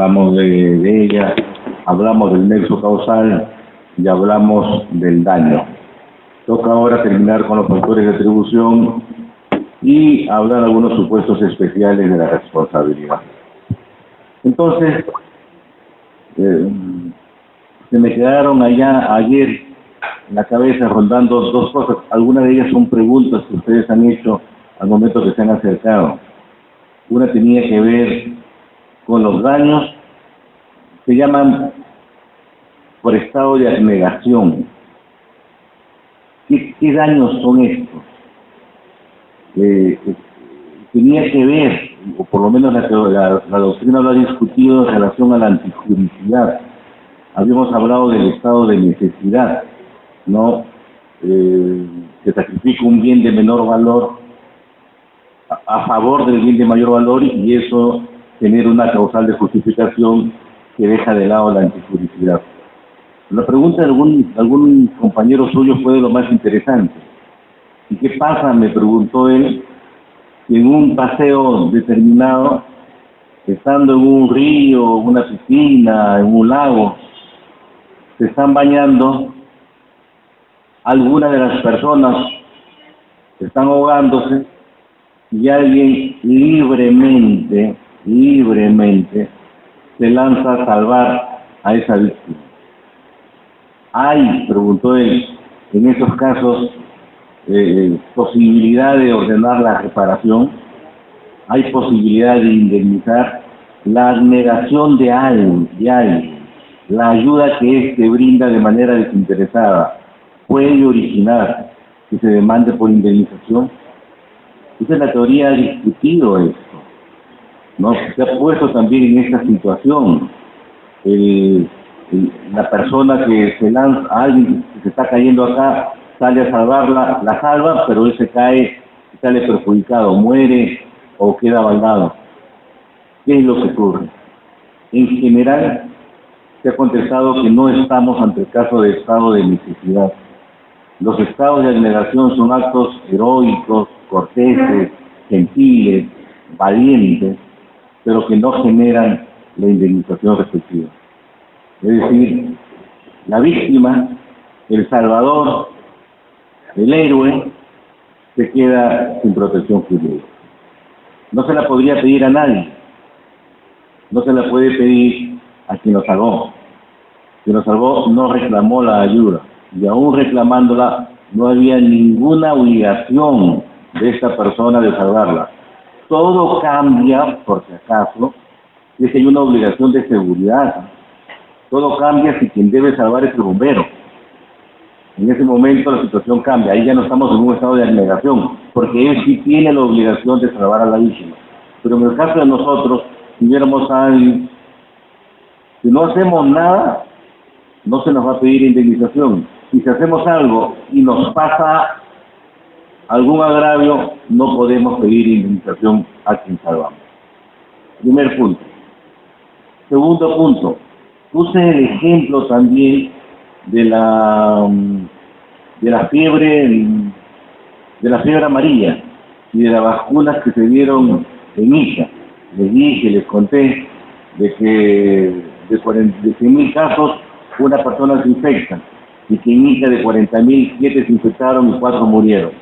hablamos de ella, hablamos del nexo causal y hablamos del daño. Toca ahora terminar con los factores de atribución y hablar de algunos supuestos especiales de la responsabilidad. Entonces, se me quedaron allá ayer en la cabeza rondando dos cosas. Algunas de ellas son preguntas que ustedes han hecho al momento que se han acercado. Una tenía que ver con los daños, se llaman por estado de abnegación. ¿Qué daños son estos? Tenía que ver, o por lo menos la doctrina lo ha discutido en relación a la antijuricidad. Habíamos hablado del estado de necesidad, ¿no? Que sacrifica un bien de menor valor a favor del bien de mayor valor, y eso genera una causal de justificación que deja de lado la antijuricidad. La pregunta de algún compañero suyo fue de lo más interesante. ¿Y qué pasa? Me preguntó él, si en un paseo determinado, estando en un río, una piscina, en un lago, se están bañando, algunas de las personas están ahogándose y alguien libremente se lanza a salvar a esa víctima. ¿Hay, preguntó él, en esos casos posibilidad de ordenar la reparación? ¿Hay posibilidad de indemnizar? La abnegación de alguien, la ayuda que éste brinda de manera desinteresada, puede originar que se demande por indemnización. Esa es la teoría, ha discutido esto, ¿no? Se ha puesto también en esta situación. La persona que se lanza, alguien que se está cayendo acá, sale a salvarla, la salva, pero él se cae, sale perjudicado, muere o queda baldado. ¿Qué es lo que ocurre? En general, se ha contestado que no estamos ante el caso de estado de necesidad. Los estados de abnegación son actos heroicos, corteses, gentiles, valientes, pero que no generan la indemnización respectiva. Es decir, la víctima, el salvador, el héroe, se queda sin protección jurídica. No se la podría pedir a nadie. No se la puede pedir a quien lo salvó. Quien lo salvó no reclamó la ayuda. Y aún reclamándola, no había ninguna obligación de esta persona de salvarla. Todo cambia, por si acaso, es que hay una obligación de seguridad. Todo cambia si quien debe salvar es el bombero. En ese momento la situación cambia. Ahí ya no estamos en un estado de abnegación, porque él sí tiene la obligación de salvar a la víctima. Pero en el caso de nosotros, si viéramos a alguien, si no hacemos nada, no se nos va a pedir indemnización. Y si hacemos algo y nos pasa algún agravio, no podemos pedir indemnización a quien salvamos. Primer punto. Segundo punto, puse el ejemplo también de la fiebre amarilla y de las vacunas que se dieron en Ica. Les dije, les conté de que de 100.000 casos una persona se infecta y que en Ica de 40.000, 7 se infectaron y 4 murieron.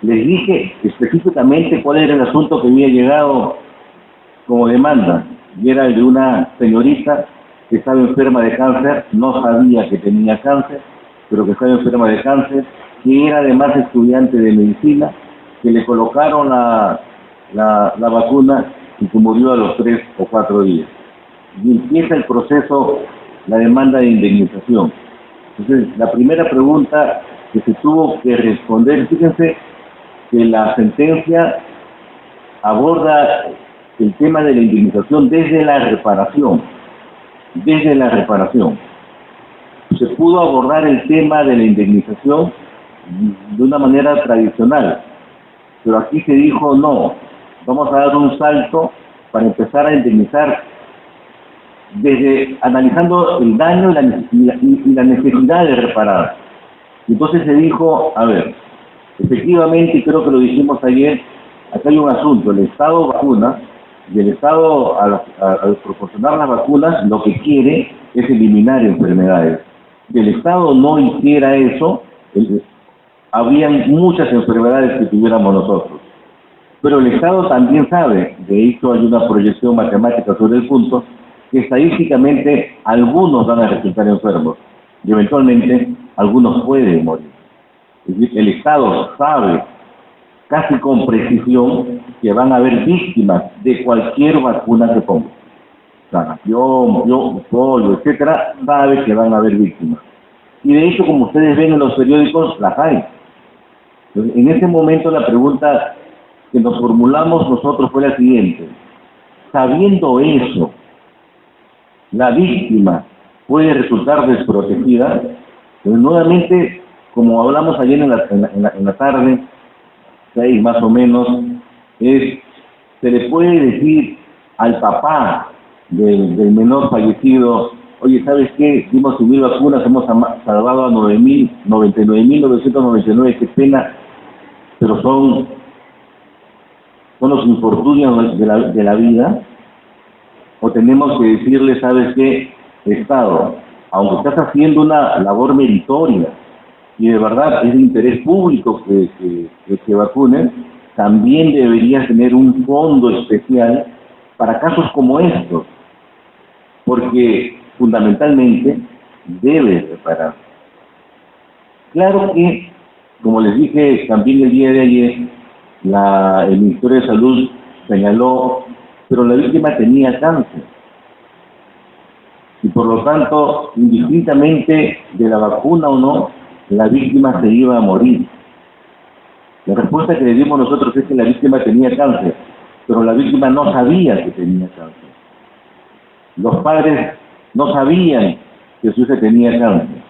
Les dije específicamente cuál era el asunto que había llegado como demanda, y era el de una señorita que estaba enferma de cáncer, no sabía que tenía cáncer, pero que estaba enferma de cáncer, que era además estudiante de medicina, que le colocaron la vacuna y que murió a los 3 o 4 días. Y empieza el proceso, la demanda de indemnización. Entonces, la primera pregunta que se tuvo que responder, fíjense que la sentencia aborda el tema de la indemnización desde la reparación. Desde la reparación. Se pudo abordar el tema de la indemnización de una manera tradicional, pero aquí se dijo no, vamos a dar un salto para empezar a indemnizar desde analizando el daño y la necesidad de reparar. Entonces se dijo, a ver, efectivamente, y creo que lo dijimos ayer, acá hay un asunto, el Estado vacuna, Y el Estado, al proporcionar las vacunas, lo que quiere es eliminar enfermedades. Si el Estado no hiciera eso, habrían muchas enfermedades que tuviéramos nosotros. Pero el Estado también sabe, de hecho hay una proyección matemática sobre el punto, que estadísticamente algunos van a resultar enfermos y eventualmente algunos pueden morir. Es decir, el Estado sabe casi con precisión que van a haber víctimas de cualquier vacuna que ponga. Sarampión, polio, etcétera, sabe que van a haber víctimas. Y de hecho, como ustedes ven en los periódicos, las hay. Entonces, en ese momento la pregunta que nos formulamos nosotros fue la siguiente. Sabiendo eso, la víctima puede resultar desprotegida, pues nuevamente, como hablamos ayer en la tarde, 6 más o menos, se le puede decir al papá del menor fallecido, oye, ¿sabes qué? Dimos 1,000 vacunas, hemos salvado a 99.999, qué pena, pero son los infortunios de la vida. O tenemos que decirle, ¿sabes qué? Estado, aunque estás haciendo una labor meritoria y de verdad es de interés público que se vacunen, también deberías tener un fondo especial para casos como estos, porque fundamentalmente debes reparar. Claro que, como les dije también el día de ayer, el Ministerio de Salud señaló, pero la víctima tenía cáncer. Y por lo tanto, indistintamente de la vacuna o no, la víctima se iba a morir. La respuesta que le dimos nosotros es que la víctima tenía cáncer, pero la víctima no sabía que tenía cáncer. Los padres no sabían que su hija tenía cáncer.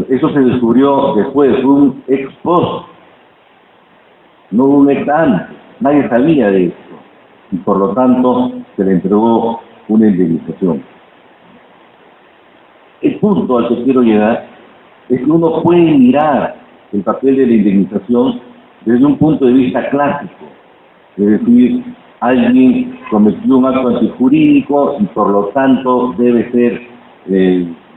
Eso se descubrió después, fue un ex post, no un ex ante. Nadie sabía de esto y por lo tanto se le entregó una indemnización. El punto al que quiero llegar es que uno puede mirar el papel de la indemnización desde un punto de vista clásico, es decir, alguien cometió un acto antijurídico y por lo tanto debe ser,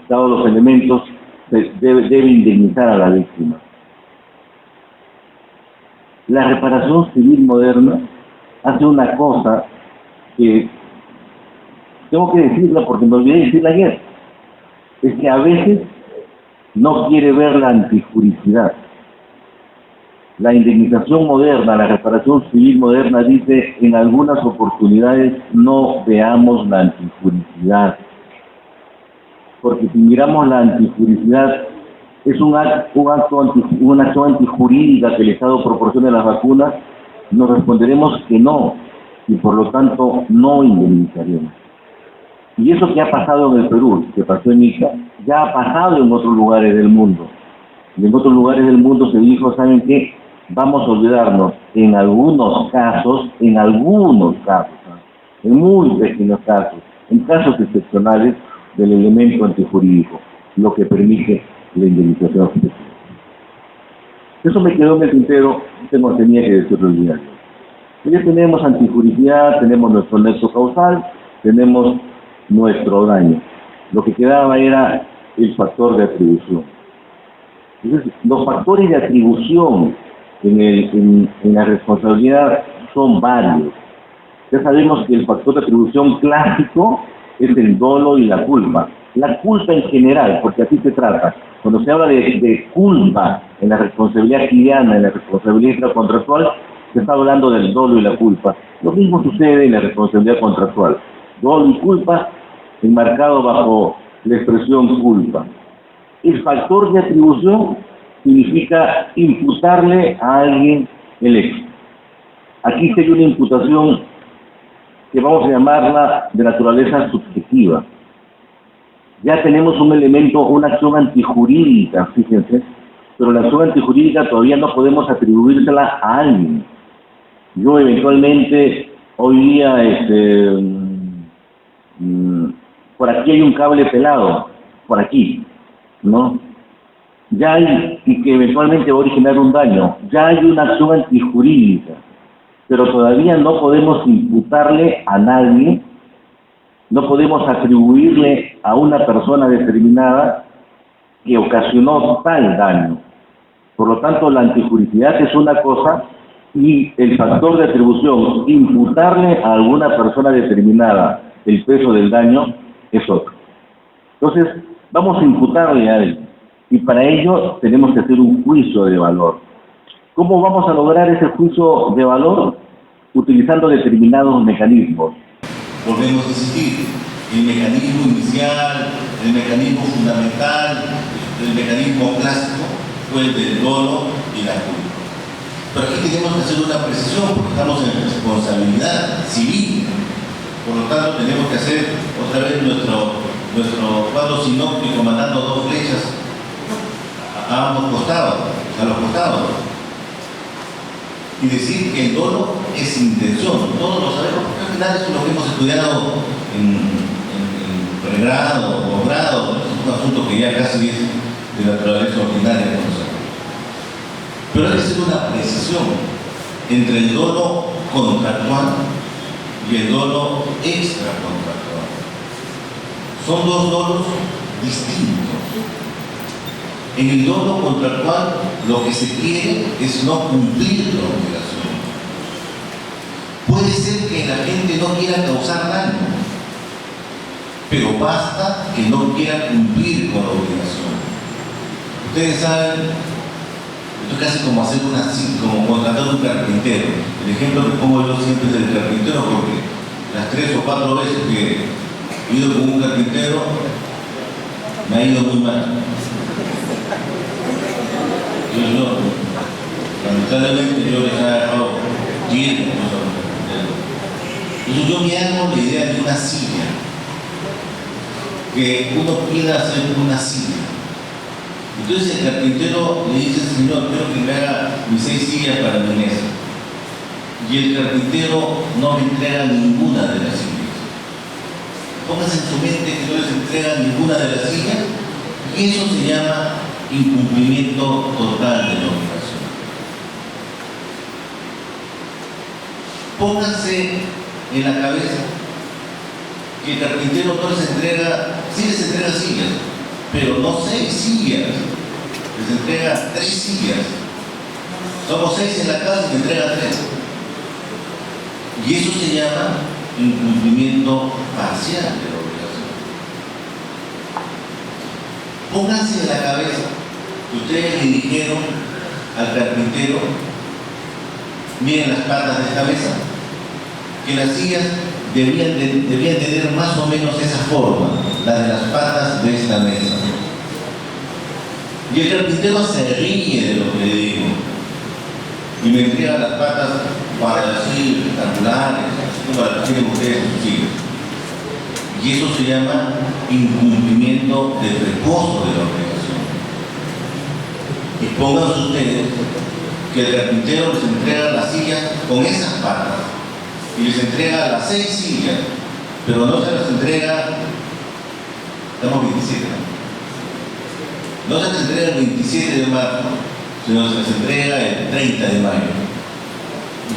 dados los elementos, debe indemnizar a la víctima. La reparación civil moderna hace una cosa que tengo que decirla porque me olvidé decirla ayer, es que a veces no quiere ver la antijuricidad. La indemnización moderna, la reparación civil moderna dice, en algunas oportunidades no veamos la antijuricidad. Porque si miramos la antijuricidad, es una acción antijurídica que el Estado proporciona las vacunas, nos responderemos que no, y por lo tanto no indemnizaremos. Y eso que ha pasado en el Perú, que pasó en Ica, ya ha pasado en otros lugares del mundo. Y en otros lugares del mundo se dijo, ¿saben qué? Vamos a olvidarnos en algunos casos, en muy pequeños casos, en casos excepcionales del elemento antijurídico, lo que permite la indemnización especial. Eso me quedó en el tintero, tenía que decirlo el día. Ya tenemos antijuricidad, tenemos nuestro nexo causal, tenemos nuestro daño. Lo que quedaba era el factor de atribución. Entonces, los factores de atribución en la responsabilidad son varios. Ya sabemos que el factor de atribución clásico es el dolo y la culpa. La culpa en general, porque así se trata. Cuando se habla de culpa en la responsabilidad filiana, en la responsabilidad intracontractual, se está hablando del dolo y la culpa. Lo mismo sucede en la responsabilidad contractual. Dolo y culpa enmarcado bajo la expresión culpa. El factor de atribución significa imputarle a alguien el hecho. Aquí sería una imputación que vamos a llamarla de naturaleza subjetiva. Ya tenemos un elemento, una acción antijurídica, fíjense, pero la acción antijurídica todavía no podemos atribuírsela a alguien. Yo eventualmente, hoy día, por aquí hay un cable pelado, por aquí, ¿no? Y que eventualmente va a originar un daño. Ya hay una acción antijurídica. pero todavía no podemos imputarle a nadie, no podemos atribuirle a una persona determinada que ocasionó tal daño. Por lo tanto, la antijuricidad es una cosa y el factor de atribución, imputarle a alguna persona determinada el peso del daño, es otro. Entonces, vamos a imputarle a alguien y para ello tenemos que hacer un juicio de valor. ¿Cómo vamos a lograr ese juicio de valor? Utilizando determinados mecanismos. Volvemos a insistir, el mecanismo inicial, el mecanismo fundamental, el mecanismo clásico fue el del dolo y la culpa. Pero aquí tenemos que hacer una precisión porque estamos en responsabilidad civil. Por lo tanto, tenemos que hacer otra vez nuestro cuadro sinóptico mandando dos flechas a ambos costados, a los costados. Y decir que el dolo es intención. Todos lo sabemos porque al final eso es lo que hemos estudiado en pregrado, posgrado, es un asunto que ya casi es de naturaleza ordinaria de nosotros. Pero hay que hacer una precisión entre el dolo contractual y el dolo extracontractual. Son dos dolos distintos. En el dolo contractual lo que se quiere es no cumplir la obligación. Puede ser que la gente no quiera causar daño, pero basta que no quiera cumplir con la obligación. Ustedes saben, esto es casi como hacer como contratar un carpintero. El ejemplo que pongo yo siempre es del carpintero porque las 3 o 4 veces que he ido con un carpintero me ha ido muy mal. Lamentablemente yo les he dejado 10 cosas. Entonces yo me hago la idea de una silla, que uno pueda hacer una silla. Entonces el carpintero le dice al señor, quiero que me haga mis 6 sillas para mi mesa. Y el carpintero no me entrega ninguna de las sillas. Póngase en su mente que no les entrega ninguna de las sillas y eso se llama incumplimiento total de la obligación. Pónganse en la cabeza que el carpintero no les entrega, sí les entrega sillas, pero no 6 sillas, les entrega 3 sillas. Somos 6 en la casa y me entrega 3. Y eso se llama incumplimiento parcial de la obligación. Pónganse en la cabeza que ustedes le dijeron al carpintero, miren las patas de esta mesa, que las sillas debían tener más o menos esa forma, la de las patas de esta mesa. Y el carpintero se ríe de lo que le digo y me entrega las patas para decir rectangulares, como las que tienen ustedes en sus sillas. Y eso se llama incumplimiento del reposo de la obligación. Y pónganse ustedes que el carpintero les entrega las sillas con esas patas y les entrega las 6 sillas, pero no se las entrega, estamos 27, no se les entrega el 27 de marzo, sino se les entrega el 30 de mayo.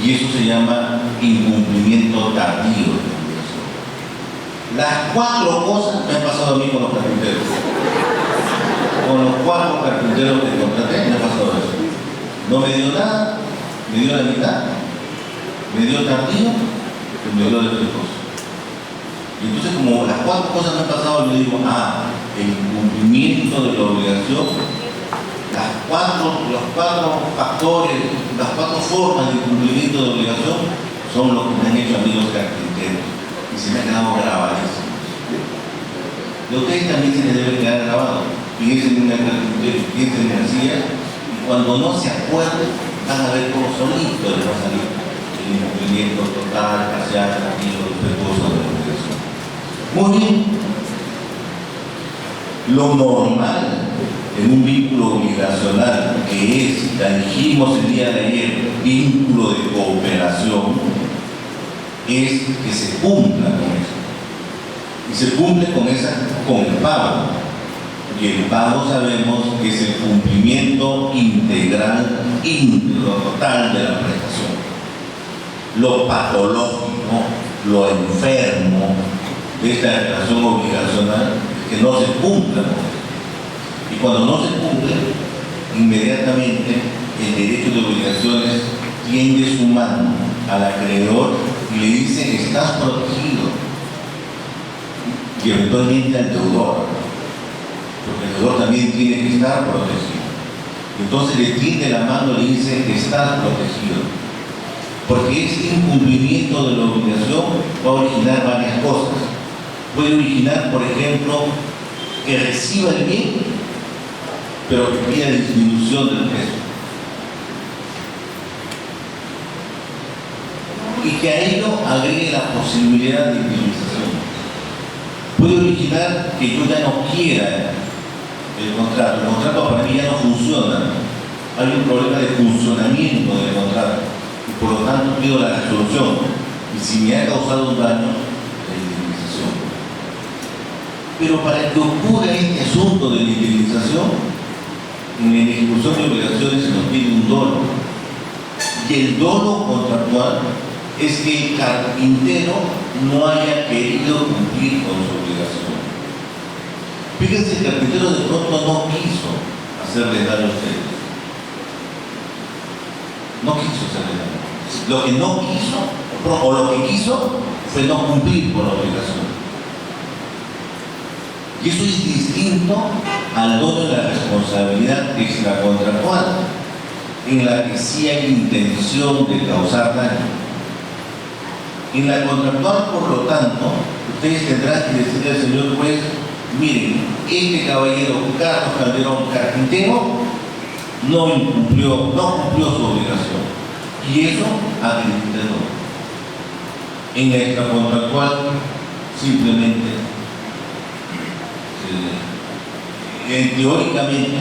Y eso se llama incumplimiento tardío de la obligación. Las 4 cosas me han pasado a mí con los carpinteros. Con los 4 carpinteros que contraté me ha pasado eso. No me dio nada, me dio la mitad, me dio tardío y me dio después. Y entonces como las 4 cosas me han pasado, yo digo, el incumplimiento de la obligación, los 4 factores, las 4 formas de incumplimiento de obligación son lo que me han hecho a mí los carpinteros y se me ha quedado grabadísimo. De ustedes también se les debe quedar grabado. Piensen en una carpintero, piensen en la silla y cuando no se acuerden van a ver cómo solito les va a salir el incumplimiento total, parcial, tardío, defectuoso de la obligación. Muy bien. Lo normal en un vínculo obligacional, que es, ya dijimos el día de ayer, vínculo de cooperación, es que se cumpla con eso. Y se cumple con el pago. Y el pago sabemos que es el cumplimiento integral, íntegro, total de la prestación. lo patológico, lo enfermo de esta relación obligacional es que no se cumpla con eso. Y cuando no se cumple, inmediatamente el derecho de obligaciones tiende su mano al acreedor y le dice: estás protegido. Y eventualmente al deudor, porque el deudor también tiene que estar protegido. Entonces le tiende la mano y le dice: estás protegido. Porque este incumplimiento de la obligación va a originar varias cosas. Puede originar, por ejemplo, que reciba el bien, pero que pida disminución del precio. Y que a ello agregue la posibilidad de indemnización. Puede originar que yo ya no quiera el contrato para mí ya no funciona, hay un problema de funcionamiento del contrato y por lo tanto pido la resolución, y si me ha causado un daño, la indemnización. Pero para que ocurra este asunto de la indemnización, en la ejecución de obligaciones se nos pide un dolo, y el dolo contractual es que el carpintero no haya querido cumplir con su obligación. Fíjense, el carpintero de pronto no quiso hacerle daño a ustedes. No quiso hacerle daño. Lo que no quiso, o lo que quiso, fue no cumplir con la obligación. Y eso es distinto al dolo de la responsabilidad extracontractual, en la que sí hay intención de causar daño. En la contractual, por lo tanto, ustedes tendrán que decirle al señor juez: miren, este caballero Carlos Calderón carpintero no cumplió su obligación, y eso acreditado. En la extracontractual, simplemente, teóricamente,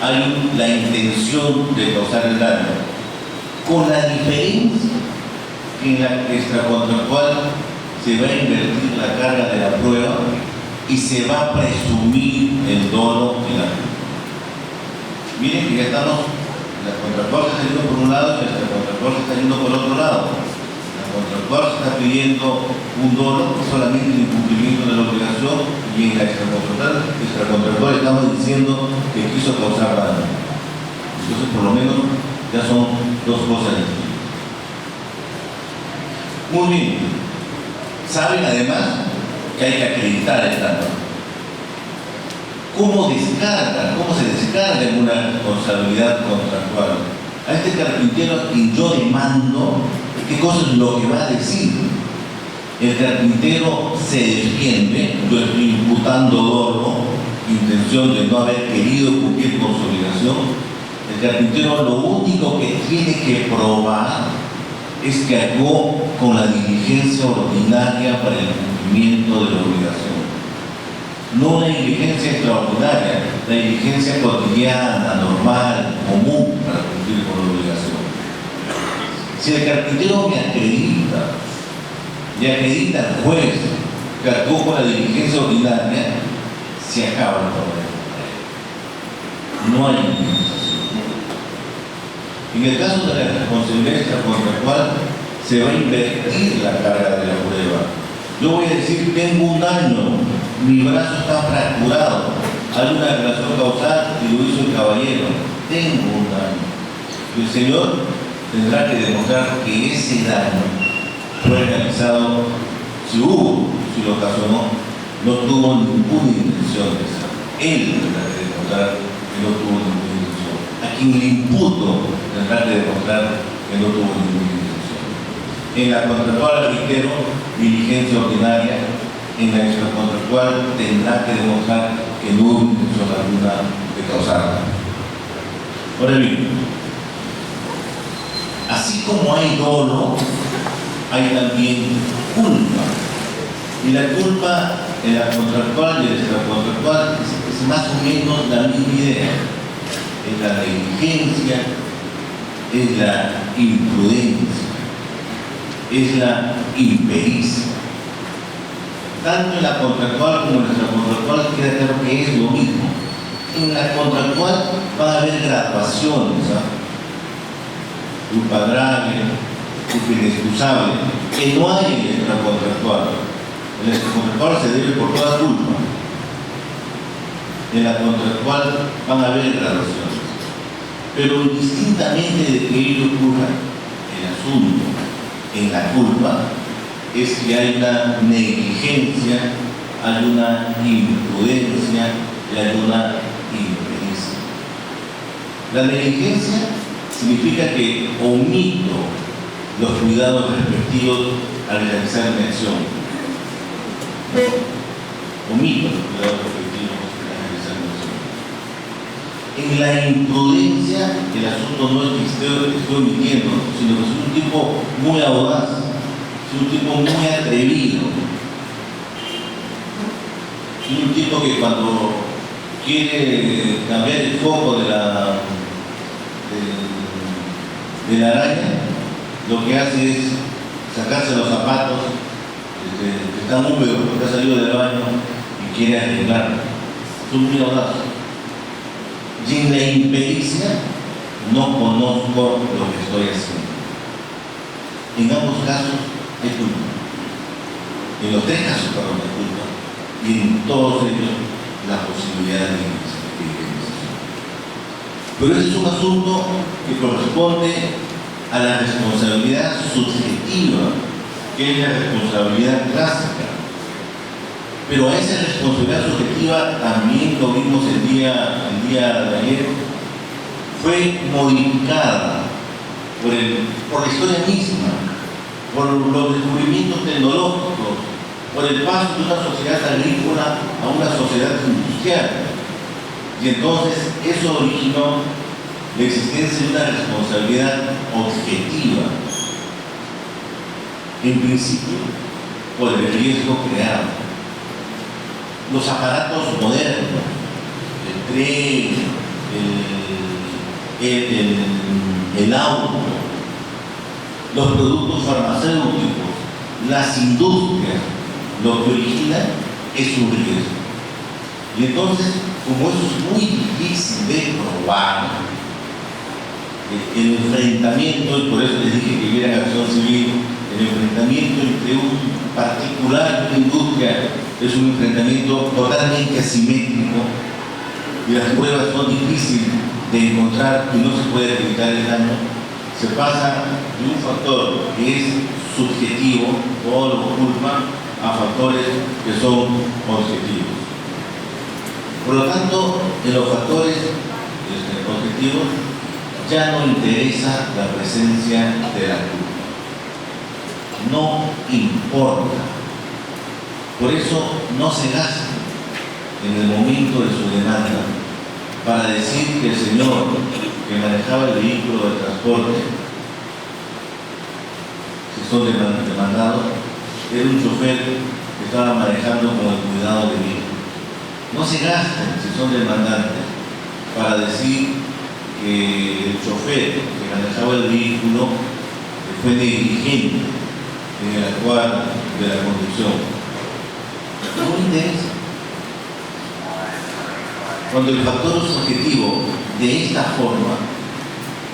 hay la intención de causar el daño, con la diferencia en la extracontractual se va a invertir la carga de la prueba y se va a presumir el dolo en la prueba. Miren que ya estamos, la contractual se está yendo por un lado y la extracontractual se está yendo por otro lado. La contractual se está pidiendo un dolo, solamente el incumplimiento de la obligación, y en la extracontractual estamos diciendo que quiso causar daño. Entonces, por lo menos, ya son dos cosas distintas. Muy bien. Saben además que hay que acreditar el daño. ¿Cómo se descarga en una responsabilidad contractual? A este carpintero a quien yo demando, ¿qué cosa es lo que va a decir? El carpintero se defiende: yo estoy imputando dolo, intención de no haber querido cumplir con su obligación. El carpintero lo único que tiene que probar es que actuó con la diligencia ordinaria para el cumplimiento de la obligación. No una diligencia extraordinaria, la diligencia cotidiana, normal, común para cumplir con la obligación. Si el carpintero me acredita, y acredita al juez que actuó con la diligencia ordinaria, se acaba el problema. No hay indemnización. En el caso de la responsabilidad extracontractual, se va a invertir la carga de la prueba. Yo voy a decir: tengo un daño, mi brazo está fracturado, hay una relación causal y lo hizo el caballero, tengo un daño. Y el señor tendrá que demostrar que ese daño fue realizado, si lo ocasionó, no tuvo ninguna intención de hacerlo. Él tendrá que demostrar que no tuvo ninguna intención. A quien le imputo tendrá que demostrar que no tuvo ninguna intención. En la contractual, reitero, diligencia ordinaria. En la extracontractual tendrá que demostrar que no hubo intención alguna de causarla. Ahora bien, así como hay dolo, hay también culpa. Y la culpa en la contractual y en la extracontractual es más o menos la misma idea. Es la negligencia, es la imprudencia, es la impericia. Tanto en la contractual como en la extracontractual queda claro que es lo mismo. En la contractual van a haber graduaciones, culpa grave, inexcusable, que no hay en el extracontractual. El extracontractual se debe por toda culpa. En la contractual van a haber graduaciones. Pero indistintamente de que ello ocurra, el asunto en la culpa es que hay una negligencia, hay una imprudencia y hay una impericia. La negligencia significa que omito los cuidados respectivos al realizar una acción. Omito los cuidados respectivos al realizar una acción. En la imprudencia, el asunto no es que estoy omitiendo, sino que soy un tipo muy audaz, soy un tipo muy atrevido. Soy un tipo que cuando quiere cambiar el foco de la araña, lo que hace es sacarse los zapatos que están húmedos porque ha salido del baño y quiere arreglarlo. Soy muy audaz. Y en la impericia no conozco lo que estoy haciendo. En ambos casos hay culpa. En los tres casos, perdón, hay culpa. Y en todos ellos la posibilidad de indemnización. Pero ese es un asunto que corresponde a la responsabilidad subjetiva, que es la responsabilidad clásica. Pero a esa responsabilidad subjetiva también lo vimos el día de ayer, fue modificada por la historia misma, por los descubrimientos tecnológicos, por el paso de una sociedad agrícola a una sociedad industrial. Y entonces eso originó la existencia de una responsabilidad objetiva, en principio por el riesgo creado. Los aparatos modernos, el tren, el auto, los productos farmacéuticos, las industrias, lo que origina es un riesgo. Y entonces, como eso es muy difícil de probar, el enfrentamiento, y por eso les dije que hubiera acción civil, el enfrentamiento entre un particular y una industria es un enfrentamiento totalmente asimétrico y las pruebas son difíciles de encontrar y no se puede evitar el daño. Se pasa de un factor que es subjetivo, todo lo culpa, a factores que son objetivos. Por lo tanto, en los factores objetivos ya no interesa la presencia de la culpa. No importa. Por eso no se gasta en el momento de su demanda para decir que el señor que manejaba el vehículo de transporte, si son demandados, era un chofer que estaba manejando con el cuidado de vida. No se gastan, si son demandantes, para decir que el chofer que manejaba el vehículo fue negligente en el actuar de la conducción. No me interesa. Cuando el factor es objetivo de esta forma,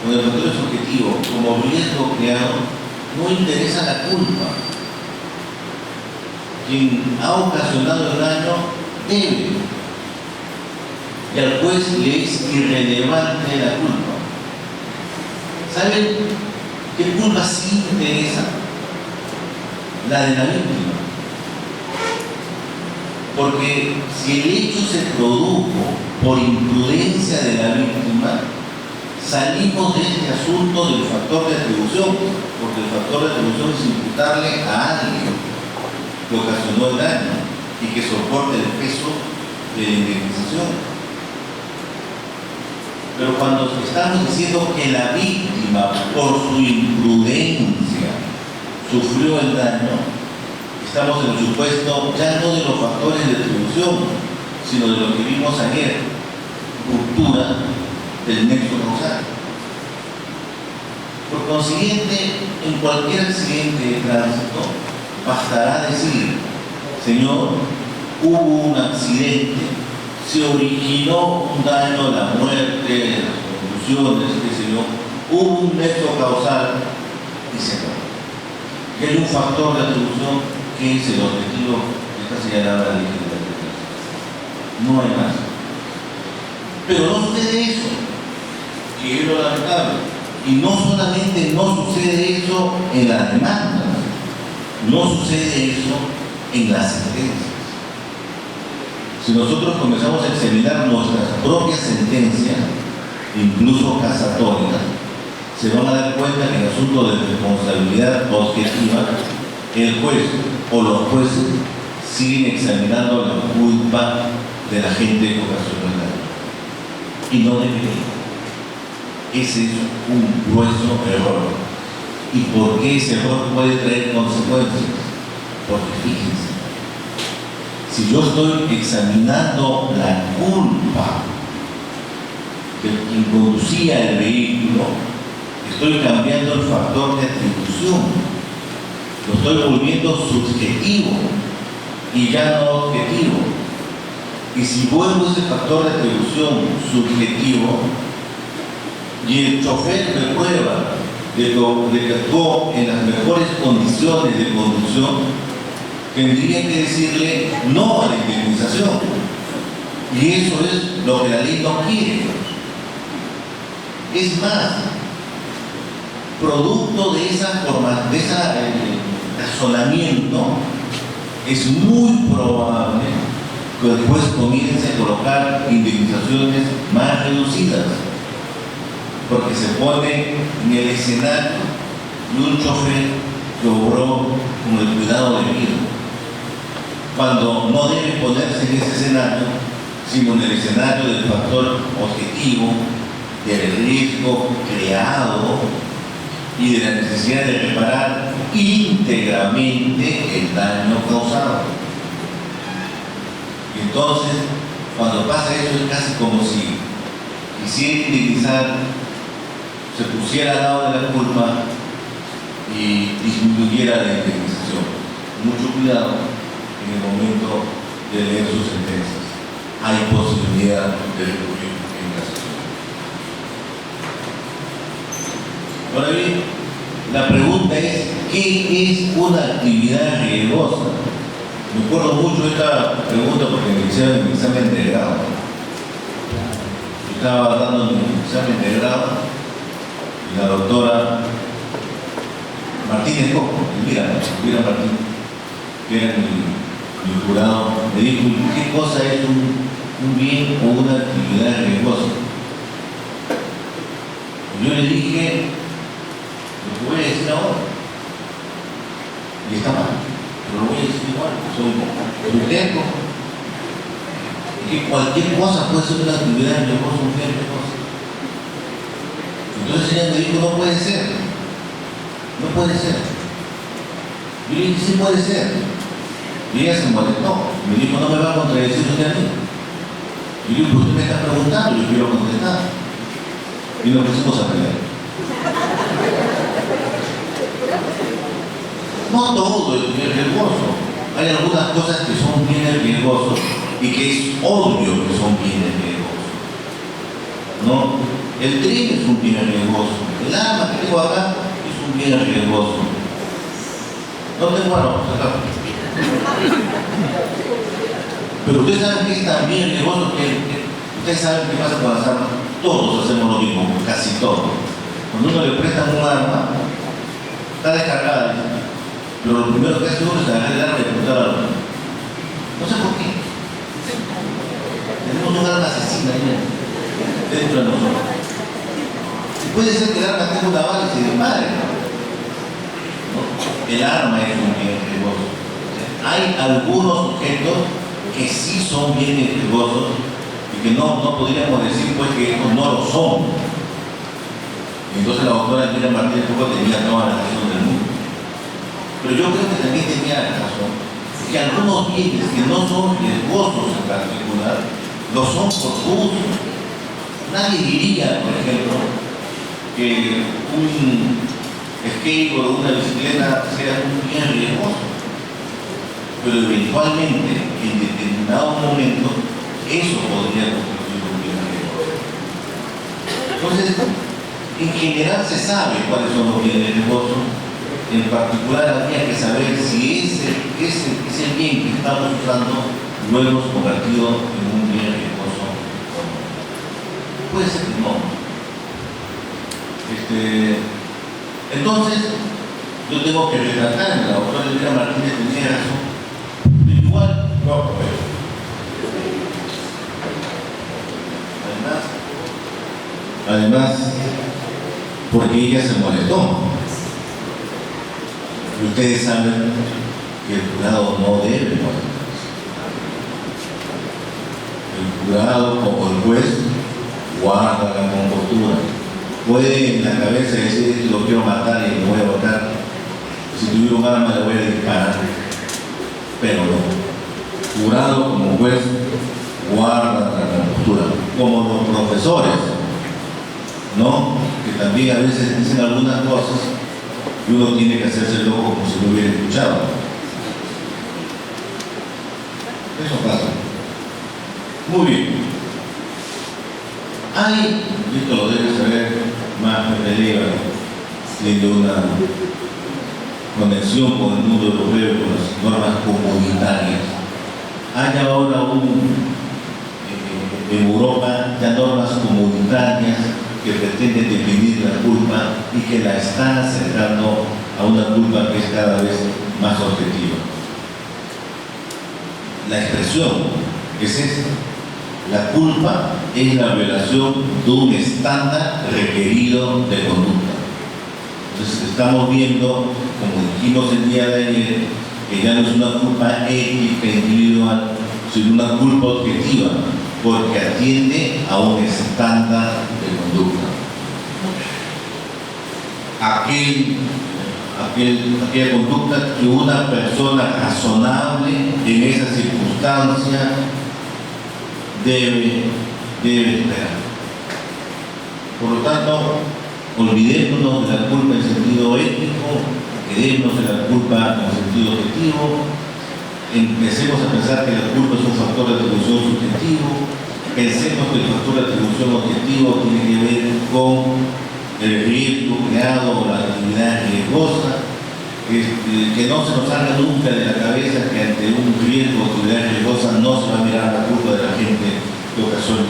cuando el factor es objetivo como riesgo creado, no interesa la culpa. Quien ha ocasionado el daño debe, y al juez le es irrelevante la culpa. ¿Saben qué culpa sí interesa? La de la víctima. Porque si el hecho se produjo por imprudencia de la víctima, salimos de este asunto del factor de atribución, porque el factor de atribución es imputarle a alguien que ocasionó el daño y que soporte el peso de la indemnización. Pero cuando estamos diciendo que la víctima, por su imprudencia, sufrió el daño, estamos en el supuesto ya no de los factores de atribución, sino de lo que vimos ayer, ruptura del nexo causal. Por consiguiente, en cualquier accidente de tránsito, bastará decir, señor, hubo un accidente, se originó un daño, la muerte, las contusiones, qué sé yo, hubo un nexo causal y se acabó. Y hay un factor de atribución que es el objetivo que está señalado en la ley de la atribución. No hay más. Pero no sucede eso, que es lo lamentable. Y no solamente no sucede eso en las demandas, no sucede eso en las sentencias. Si nosotros comenzamos a examinar nuestras propias sentencias, incluso casatorias, se van a dar cuenta que en el asunto de responsabilidad objetiva, el juez o los jueces siguen examinando la culpa de la gente que ocasionó el daño. Y no debería. Ese es un grueso error. ¿Y por qué ese error puede traer consecuencias? Porque fíjense, si yo estoy examinando la culpa de quien conducía el vehículo, estoy cambiando el factor de atribución, lo estoy volviendo subjetivo y ya no objetivo. Y si vuelvo ese factor de atribución subjetivo y el chofer me prueba de que actuó en las mejores condiciones de conducción, tendría que decirle no a la indemnización. Y eso es lo que la ley no quiere. Es más, producto de esa forma, de ese razonamiento, es muy probable que después comience a colocar indemnizaciones más reducidas, porque se pone en el escenario de un chofer que obró con el cuidado debido, cuando no debe ponerse en ese escenario, sino en el escenario del factor objetivo, del riesgo creado y de la necesidad de reparar íntegramente el daño causado. Y entonces, cuando pasa eso, es casi como si quisiera indemnizar, se pusiera al lado de la culpa y disminuyera la indemnización. Mucho cuidado en el momento de leer sus sentencias. Hay posibilidad de recurrir en casación. Ahora bien, la pregunta es, ¿qué es una actividad riesgosa? Me acuerdo mucho de esta pregunta porque me hicieron en mi examen de grado. Yo estaba dando mi examen de grado y la doctora Martínez Coco, Elvira Martínez, que era mi jurado, me dijo, ¿qué cosa es un bien o una actividad riesgosa? Y yo le dije lo que voy a decir ahora, y está mal, pero lo voy a decir igual, soy terco, que cualquier cosa puede ser una actividad riesgosa, un bien riesgoso. Entonces ella me dijo, no puede ser, no puede ser. Yo le dije, sí puede ser. Y ella se molestó, me dijo, no me va a contradecir usted a mí. Y yo le dije, usted me está preguntando, yo quiero contestar. Y nos pusimos a pelear. No todo es bien riesgoso. Hay algunas cosas que son bienes riesgosos y que es obvio que son bienes riesgosos. ¿No? El tren es un bien riesgoso. El arma que tengo acá es un bien riesgoso. No tengo armas acá. Pero ustedes saben que es tan bien riesgoso que ustedes saben qué pasa con las armas. Todos hacemos lo mismo, casi todos. Cuando uno le prestan un arma, está descargada, pero lo primero que hace uno es agarrar el arma y apuntar al otro. No sé por qué. Tenemos un arma asesina ahí dentro de nosotros. Puede ser que el arma tenga una bala y se dispare, ¿no? El arma es un bien riesgoso. Hay algunos objetos que sí son bienes riesgosos y que no podríamos decir pues que estos no lo son. Entonces la doctora Elvira Martínez Coco tenía toda la razón del mundo. Pero yo creo que también tenía razón, que algunos bienes que no son riesgosos en particular, lo son por uso. Nadie diría, por ejemplo, que un skateboard o una bicicleta sea un bien riesgoso. Pero eventualmente, en determinado momento, eso podría constituir un bien riesgoso. Entonces, En general se sabe cuáles son los bienes riesgosos. En particular habría que saber si ese bien que estamos usando lo hemos convertido en un bien riesgoso o no. Puede ser que no. Entonces, yo tengo que retratarme. La doctora Elvira Martínez tenía razón, pero igual lo aprobé. Además, porque ella se molestó. Ustedes saben que el jurado no debe molestarse. El jurado, como el juez, guarda la compostura. Puede en la cabeza decir: lo quiero matar y lo voy a votar. Si tuviera un arma le voy a disparar. Pero no. Jurado como juez guarda la compostura. Como los profesores, ¿no? Que también a veces dicen algunas cosas y uno tiene que hacerse loco como si lo hubiera escuchado. Eso pasa. Muy bien. Hay, y esto lo debe saber más Pepe Leiva, tiene una conexión con el mundo europeo, con las normas comunitarias. Hay ahora en Europa ya normas comunitarias que pretenden definir la culpa y que la están acercando a una culpa que es cada vez más objetiva. La expresión es esta: la culpa es la violación de un estándar requerido de conducta. Entonces estamos viendo, como dijimos el día de ayer, que ya no es una culpa ética individual, sino una culpa objetiva, porque atiende a un estándar de conducta. Aquella conducta que una persona razonable en esa circunstancia debe esperar. Por lo tanto, olvidémonos de la culpa en sentido ético, quedémonos de la culpa en sentido objetivo. Empecemos a pensar que la culpa es un factor de atribución subjetivo. Pensemos que el factor de atribución objetivo tiene que ver con el riesgo creado o la actividad riesgosa. Que no se nos salga nunca de la cabeza que ante un riesgo o actividad riesgosa no se va a mirar la culpa de la gente que ocasiona.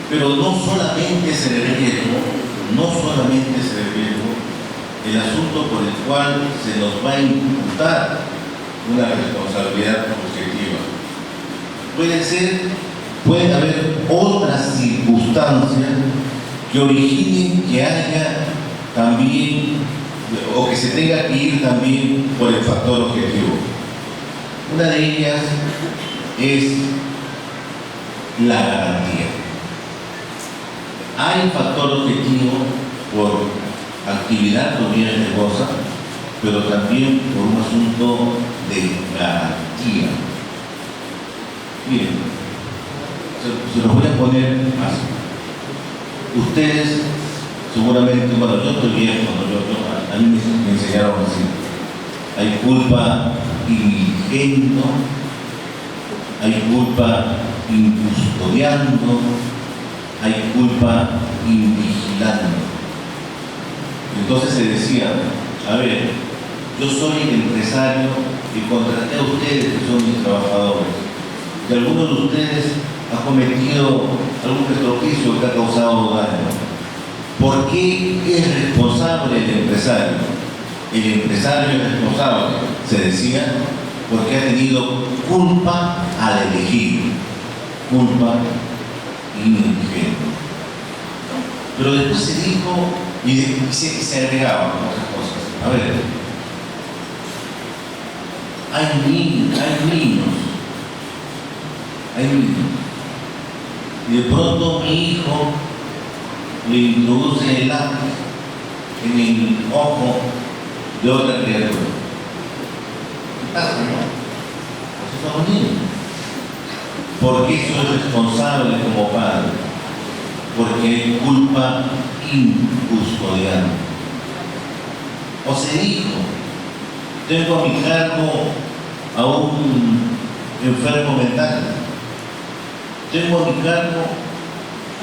Pero no solamente es el riesgo, el asunto por el cual se nos va a imputar una responsabilidad objetiva. Pueden haber otras circunstancias que originen que haya también, o que se tenga que ir también por el factor objetivo. Una de ellas es la garantía. Hay factor objetivo por actividad o bien riesgosa, pero también por un asunto de garantía. Miren, se los voy a poner así. Ustedes seguramente, bueno, yo estoy viejo, a mí me enseñaron así: hay culpa indigendo, hay culpa incustodiando, hay culpa invigilando. Entonces se decía: a ver, yo soy el empresario y contraté a ustedes que son mis trabajadores, y alguno de ustedes ha cometido algún estropicio que ha causado daño. ¿Por qué es responsable el empresario? El empresario es responsable, se decía, porque ha tenido culpa al elegir, culpa indigente. Pero después se dijo y se agregaban otras cosas. A ver, hay niños. Y de pronto mi hijo le introduce el lápiz en el ojo de otra criatura. ¿Qué pasa, no? Pues son los niños. ¿Por qué soy responsable como padre? Porque hay culpa incustodiana. O se dijo: tengo a mi cargo a un enfermo mental. Tengo a mi cargo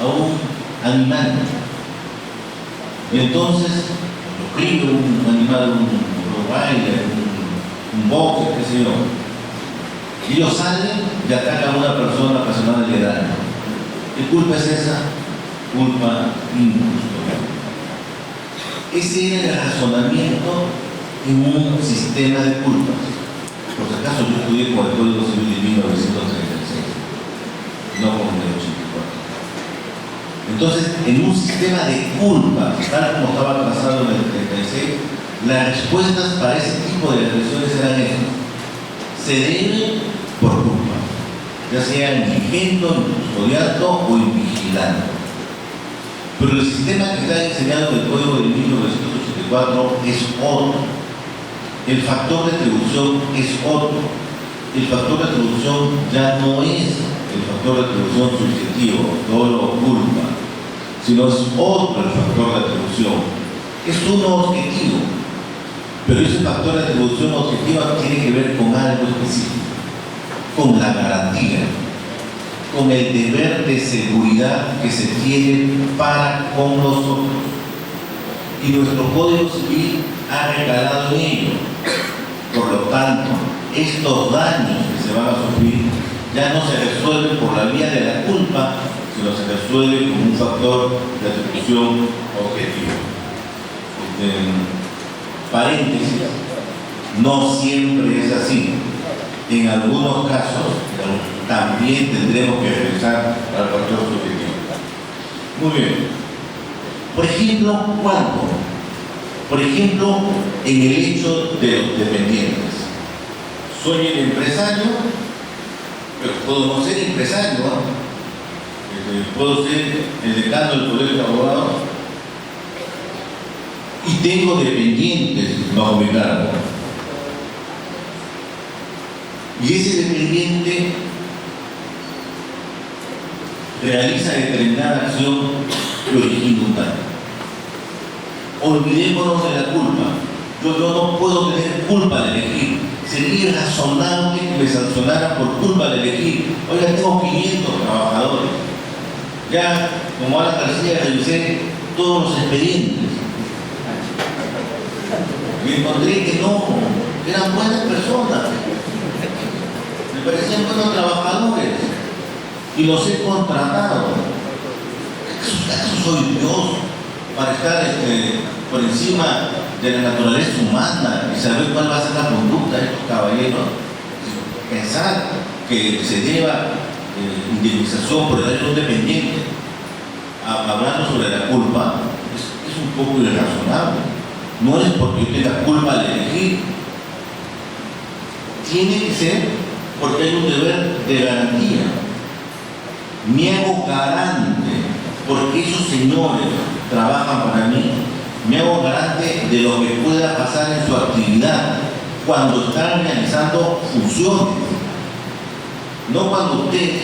a un animal. Y entonces lo crío, un animal, un rottweiler, un boxer, qué sé yo. Y ellos salen y atacan a una persona ocasionalmente de daño. ¿Qué culpa es esa? Culpa injusta. Ese era el razonamiento en un sistema de culpas. Por si acaso yo estudié con el Código Civil de 1936, no con el 84. Entonces, en un sistema de culpas, tal como estaba trazado en el 36, las respuestas para ese tipo de agresiones eran estas: se debe por culpa, ya sea indigendo, incustodiando o invigilando. Pero el sistema que está diseñado en el Código de 1984 es otro. El factor de atribución es otro. El factor de atribución ya no es el factor de atribución subjetivo, dolo o culpa, sino es otro el factor de atribución. Es uno objetivo, pero ese factor de atribución objetiva tiene que ver con algo específico, con la garantía, con el deber de seguridad que se tiene para con nosotros. Y nuestro Código Civil ha recalado en ello. Por lo tanto, estos daños que se van a sufrir ya no se resuelven por la vía de la culpa, sino se resuelve con un factor de atribución objetivo. Paréntesis, no siempre es así. En algunos casos también tendremos que regresar al factor subjetivo. Muy bien. Por ejemplo, ¿cuándo? Por ejemplo, en el hecho de los dependientes. Soy el empresario, pero puedo no ser empresario, ¿no? Puedo ser el decano del colegio de abogados y tengo dependientes bajo mi cargo. Y ese dependiente realiza determinada acción que origina un daño. Olvidémonos de la culpa. Yo no puedo tener culpa de elegir. Sería razonable que me sancionaran por culpa de elegir. Oiga, tengo 500 trabajadores. Ya, como Alan García, revisé todos los expedientes. Y encontré que no, eran buenas personas. Me parecían buenos trabajadores. Y los he contratado. ¿Acaso soy Dios para estar por encima de la naturaleza humana y saber cuál va a ser la conducta de estos caballeros? Pensar que se lleva indemnización por el derecho independiente, hablando sobre la culpa, es un poco irrazonable. No es porque yo tenga culpa de elegir, tiene que ser porque hay un deber de garantía. Me hago garante porque esos señores trabajan para mí. Me hago garante de lo que pueda pasar en su actividad cuando están realizando funciones. No cuando ustedes,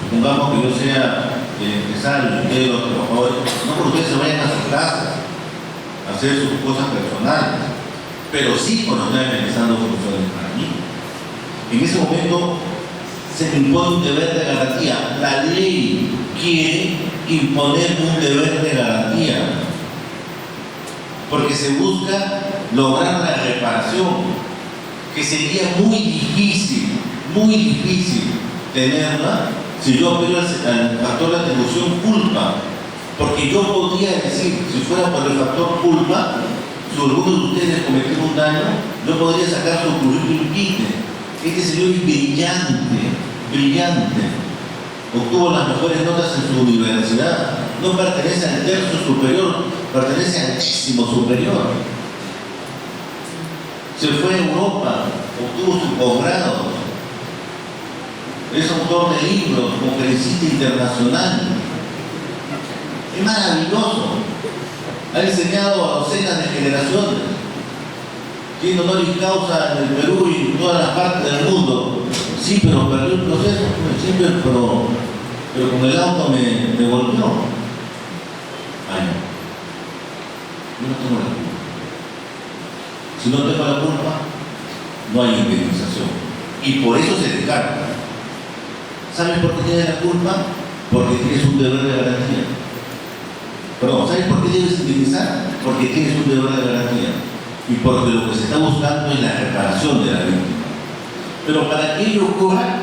supongamos que yo sea el empresario, ustedes los trabajadores, no porque ustedes se vayan a sus casas a hacer sus cosas personales, pero sí cuando están realizando funciones para mí. En ese momento se me impone un deber de garantía. La ley quiere imponer un deber de garantía porque se busca lograr la reparación, que sería muy difícil tenerla si yo apelo al factor de atribución culpa, porque yo podría decir, si fuera por el factor culpa, si alguno de ustedes cometió un daño, yo podría sacar su currículum vitae. Este señor es brillante, obtuvo las mejores notas en su universidad, no pertenece al tercio superior, pertenece al décimo superior. Se fue a Europa, obtuvo su posgrado, es autor de libros, conferencista internacional. Es maravilloso, ha enseñado a docenas de generaciones, tiene honoris causa en el Perú y en todas las partes del mundo. Sí, pero perdió el proceso, pero con el auto me devolvió. Ay, no. Yo no tengo la culpa. Si no tengo la culpa, no hay indemnización. Y por eso se descarga. ¿Sabes por qué tienes la culpa? Porque tienes un deber de garantía. Perdón, ¿sabes por qué debes indemnizar? Porque tienes un deber de garantía. Y porque lo que se está buscando es la reparación de la víctima. Pero para que ello ocurra,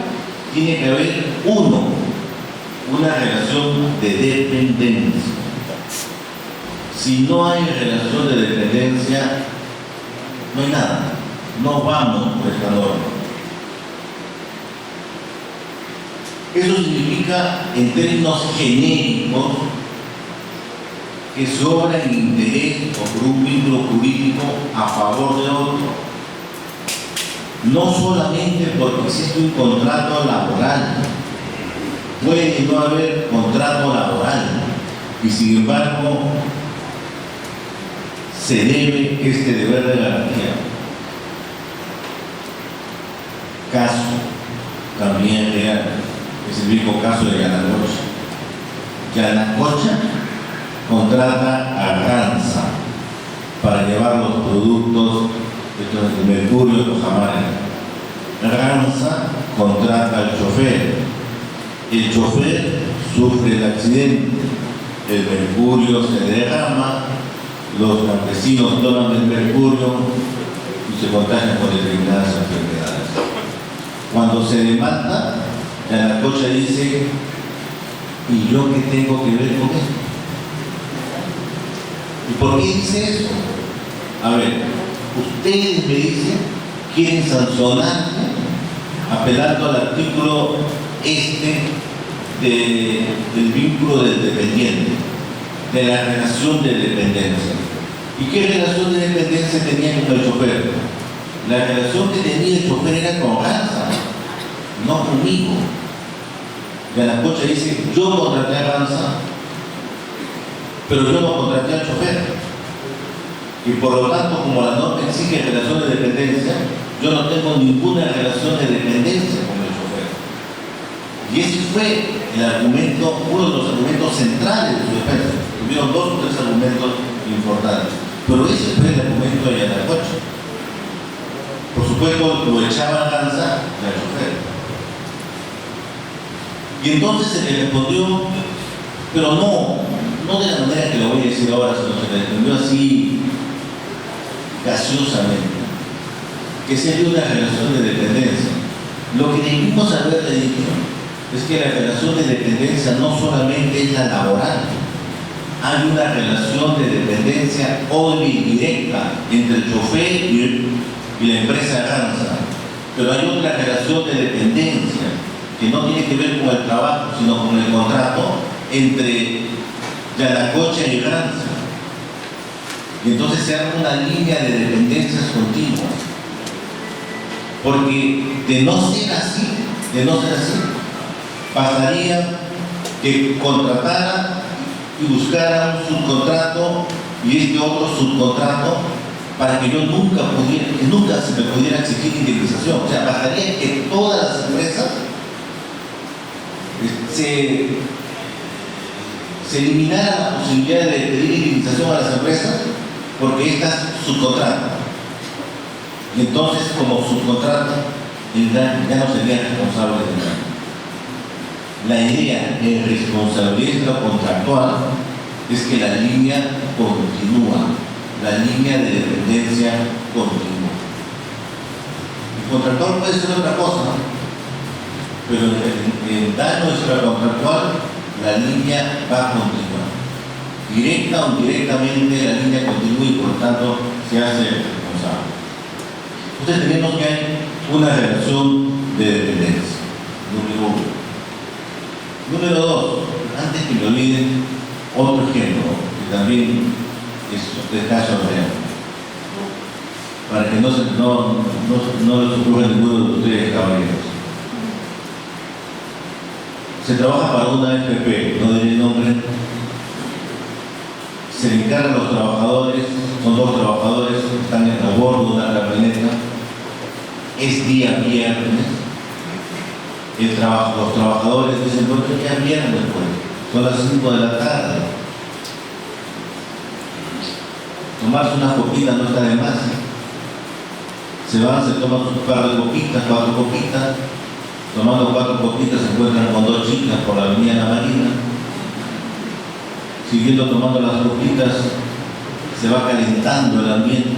tiene que haber una relación de dependencia. Si no hay relación de dependencia, no hay nada. No vamos por esta norma. Eso significa, en términos genéricos, que se obra en interés o por un vínculo jurídico a favor de otro. No solamente porque existe un contrato laboral. Puede no haber contrato laboral y sin embargo se debe este deber de garantía. Caso también real, es el mismo caso de Yanacocha. Yanacocha contrata a Ranza para llevar los productos de mercurio, los jamares. Ranza contrata al chofer. El chofer sufre el accidente, el mercurio se derrama, los campesinos toman el mercurio y se contagian con determinadas enfermedades. Cuando se demanda, Yanacocha dice: ¿y yo qué tengo que ver con esto? ¿Y por qué dice eso? A ver, ustedes me dicen, quieren sancionarme apelando al artículo del vínculo del dependiente, de la relación de dependencia. ¿Y qué relación de dependencia tenía con el chofer? La relación que tenía el chofer era con Ranza, no conmigo. Yanacocha dice: yo contraté a Ranza, pero yo no contraté al chofer. Y por lo tanto, como la norma exige relación de dependencia, yo no tengo ninguna relación de dependencia con el chofer. Y ese fue el argumento, uno de los argumentos centrales de su defensa. Tuvieron 2 o 3 argumentos importantes, pero ese fue el argumento de Yanacocha. Por supuesto, lo echaban Ranza y al chofer. Y entonces se le respondió, pero no de la manera que lo voy a decir ahora, sino se le respondió así gaseosamente, que sería una relación de dependencia. Lo que debimos haberle dicho es que la relación de dependencia no solamente es la laboral, hay una relación de dependencia obvia y directa entre el chofer y la empresa Ranza, pero hay otra relación de dependencia que no tiene que ver con el trabajo, sino con el contrato entre Yanacocha y Ranza. Y entonces se arma una línea de dependencias continuas. Porque de no ser así, pasaría que contratara y buscara un subcontrato y este otro subcontrato para que yo nunca se me pudiera exigir indemnización. O sea, bastaría que todas las empresas se eliminara la posibilidad de pedir indemnización a las empresas porque estas subcontratan. Y entonces, como subcontratan, ya no serían responsables de nada. La idea en responsabilidad contractual es que la línea continúa, la línea de dependencia continúa. El contractual puede ser otra cosa, ¿no? Pero en daño extracontractual la línea va a continuar. Directa o indirectamente la línea continúa y por lo tanto se hace responsable. Entonces tenemos que hay una relación de dependencia, número 1. Número 2, antes que me olviden, otro ejemplo que también es de caso real, para que no les ocurra ninguno de ustedes, caballeros. Se trabaja para una FP, no diré nombre. Se le encargan a los trabajadores, son 2 trabajadores que están a bordo de una camioneta. Es día viernes. Los trabajadores dicen: ¿por qué día viernes? Pues son las 5 de la tarde. Tomarse unas copitas no está de más. Se van, se toman un par de copitas, 4 copitas, tomando 4 copitas, se encuentran con 2 chicas por la avenida La Marina. Siguiendo tomando las copitas, se va calentando el ambiente.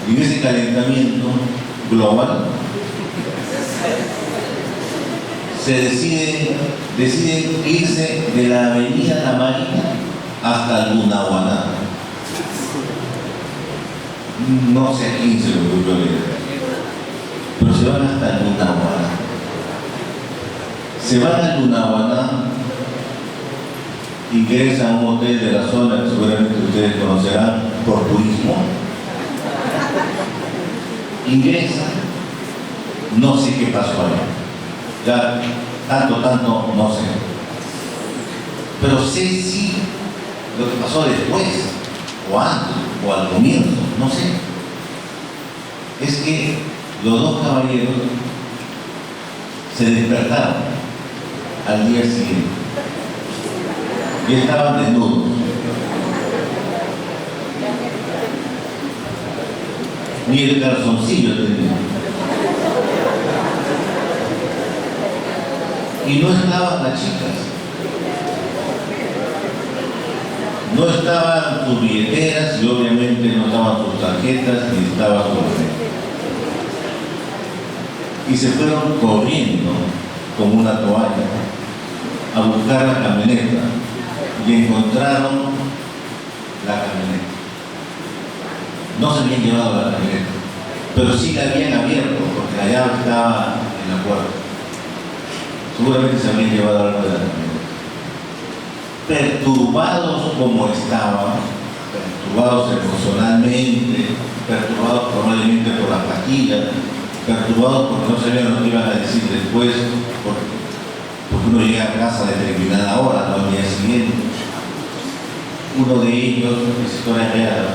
Y en ese calentamiento global se deciden irse de la avenida La Marina hasta el Lunahuaná. No sé a quién se le ocurrió la idea, pero se van hasta el Lunahuaná. Se van al Lunahuaná, ingresan a un hotel de la zona que seguramente ustedes conocerán por turismo. Ingresan, no sé qué pasó ahí. Ya, tanto, no sé. Pero sé sí lo que pasó después, o antes, o al comienzo, no sé. Es que los 2 caballeros se despertaron al día siguiente y estaban desnudos. Ni el calzoncillo tenía. Y no estaban las chicas. No estaban sus billeteras y obviamente no estaban sus tarjetas ni estaba su dinero. Y se fueron corriendo con una toalla a buscar la camioneta y encontraron la camioneta. No se habían llevado la camioneta, pero sí la habían abierto porque la llave estaba en la puerta. Seguramente se habían llevado algo de la camioneta. Perturbados como estaban, perturbados emocionalmente, perturbados probablemente por las pastillas, perturbados porque no sabían lo que iban a decir después, porque uno llega a casa a determinada hora, no al día siguiente. Uno de ellos, esa historia real,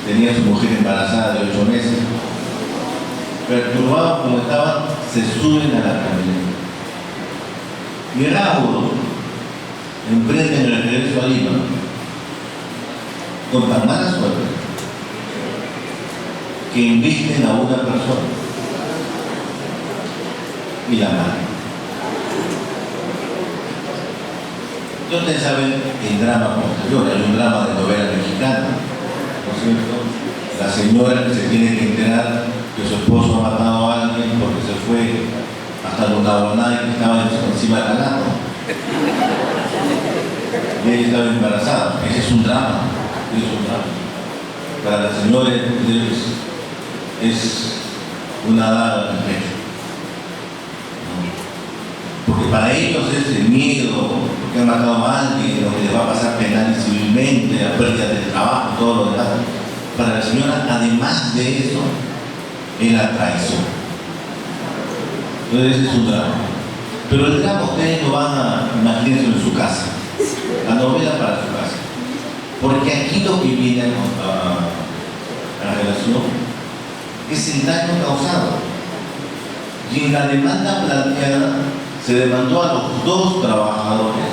tenía a su mujer embarazada de 8 meses. Perturbados como estaban, se suben a la camioneta. Y Raúl emprenden el regreso a Lima con tan mala suerte que invisten a una persona y la matan. Y ustedes saben el drama posterior, hay un drama de novela mexicana, ¿no es cierto? La señora que se tiene que enterar que su esposo ha matado a alguien porque se fue hasta Lunahuaná y que estaba encima del ganado. Y ella estaba embarazada. Ese es un drama. Es un drama. Para la señora es una daga en el pecho. Porque para ellos es el miedo, porque han matado a alguien, lo que les va a pasar penal y civilmente, la pérdida del trabajo, todo lo demás. Para la señora, además de eso, es la traición. Entonces ese es un drama. Pero el drama ustedes lo van a imaginarse en su casa. La novela para su casa. Porque aquí lo que viene a la relación es el daño causado. Y en la demanda planteada se demandó a los 2 trabajadores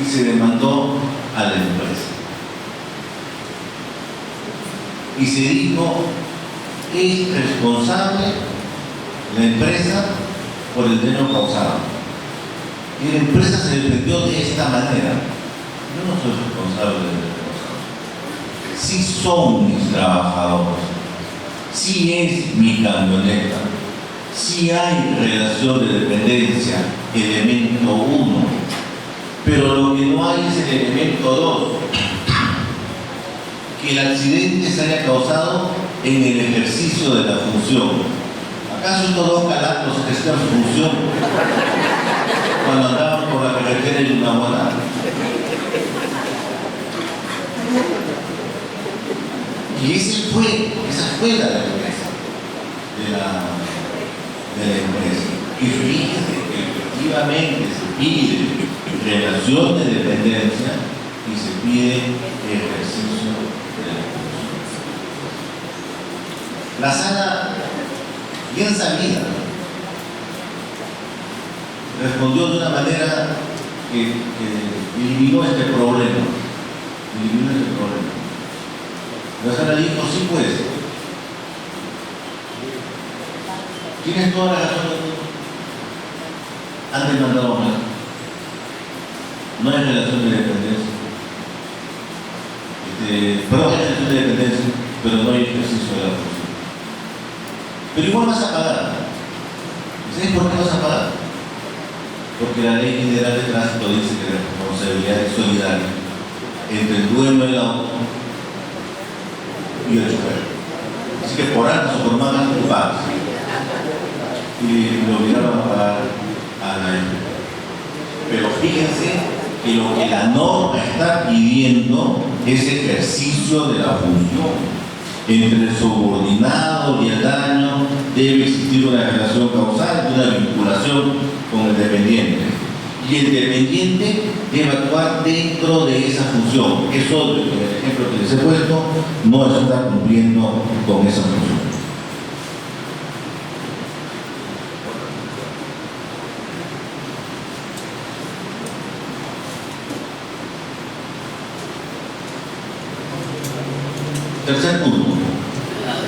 y se demandó a la empresa. Y se dijo, es responsable la empresa por el daño causado. Y la empresa se defendió de esta manera. Yo no soy responsable del daño causado. Sí son mis trabajadores. Sí es mi camioneta. Sí hay relación de dependencia, elemento 1. Pero lo que no hay es el elemento 2. Que el accidente se haya causado en el ejercicio de la función. ¿Acaso estos 2 calacos ejercían su función cuando andaban por la carretera de Lunahuaná? Y esa fue la defensa de la empresa. Y fíjense que efectivamente se pide relación de dependencia y se pide ejercicio de la función. La sala, bien sabida, respondió de una manera que eliminó este problema. La sala dijo, sí pues, tienes toda la razón del mundo. han demandado más. No hay relación de dependencia. Perdón, hay relación de dependencia, pero no hay ejercicio de la función. Pero igual vas a pagar. ¿Sabes por qué vas a pagar? Porque la Ley General de Tránsito dice que la responsabilidad es solidaria entre el dueño del auto y el chofer. Así que por altas o por malas, tú pagas. Y lo obligaron a pagar a la gente. Pero fíjense que lo que la norma está pidiendo es ejercicio de la función. Entre el subordinado y el daño debe existir una relación causal y una vinculación con el dependiente. Y el dependiente debe actuar dentro de esa función. Es obvio que en el ejemplo que les he puesto no está cumpliendo con esa función. Tercer punto,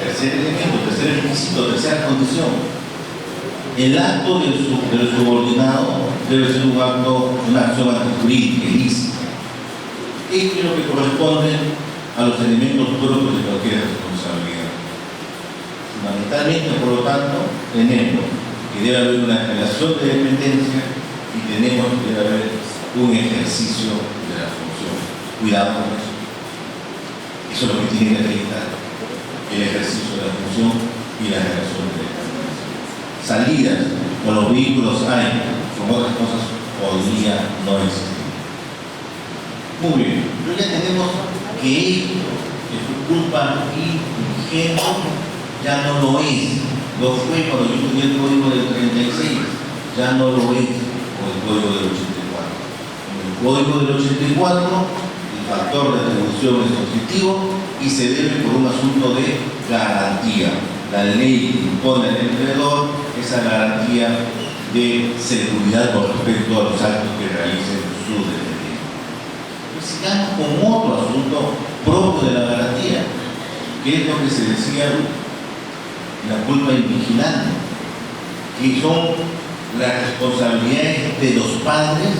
tercer elemento, tercer requisito, tercera condición. El acto del subordinado debe ser un acto, una acción antijurídica, ilícita. Esto es lo que corresponde a los elementos propios de cualquier responsabilidad. Fundamentalmente, por lo tanto, tenemos que debe haber una relación de dependencia y tenemos que debe haber un ejercicio de la función. Cuidado con eso. Eso es lo que tiene que acreditar el ejercicio de la función y la relación de dependencia. Salidas con los vehículos hay, con otras cosas podría no existir. Muy bien, pero ya tenemos que esto, que fue culpa ingenua, ya no lo es. Lo fue cuando yo estudié el código del 36, ya no lo es con el código del 84. En el código del 84, el factor de atribución es positivo y se debe por un asunto de garantía. La ley impone al empleador esa garantía de seguridad con respecto a los actos que realicen sus dependientes. Sigamos con otro asunto propio de la garantía, que es lo que se decía la culpa invigilante, que son las responsabilidades de los padres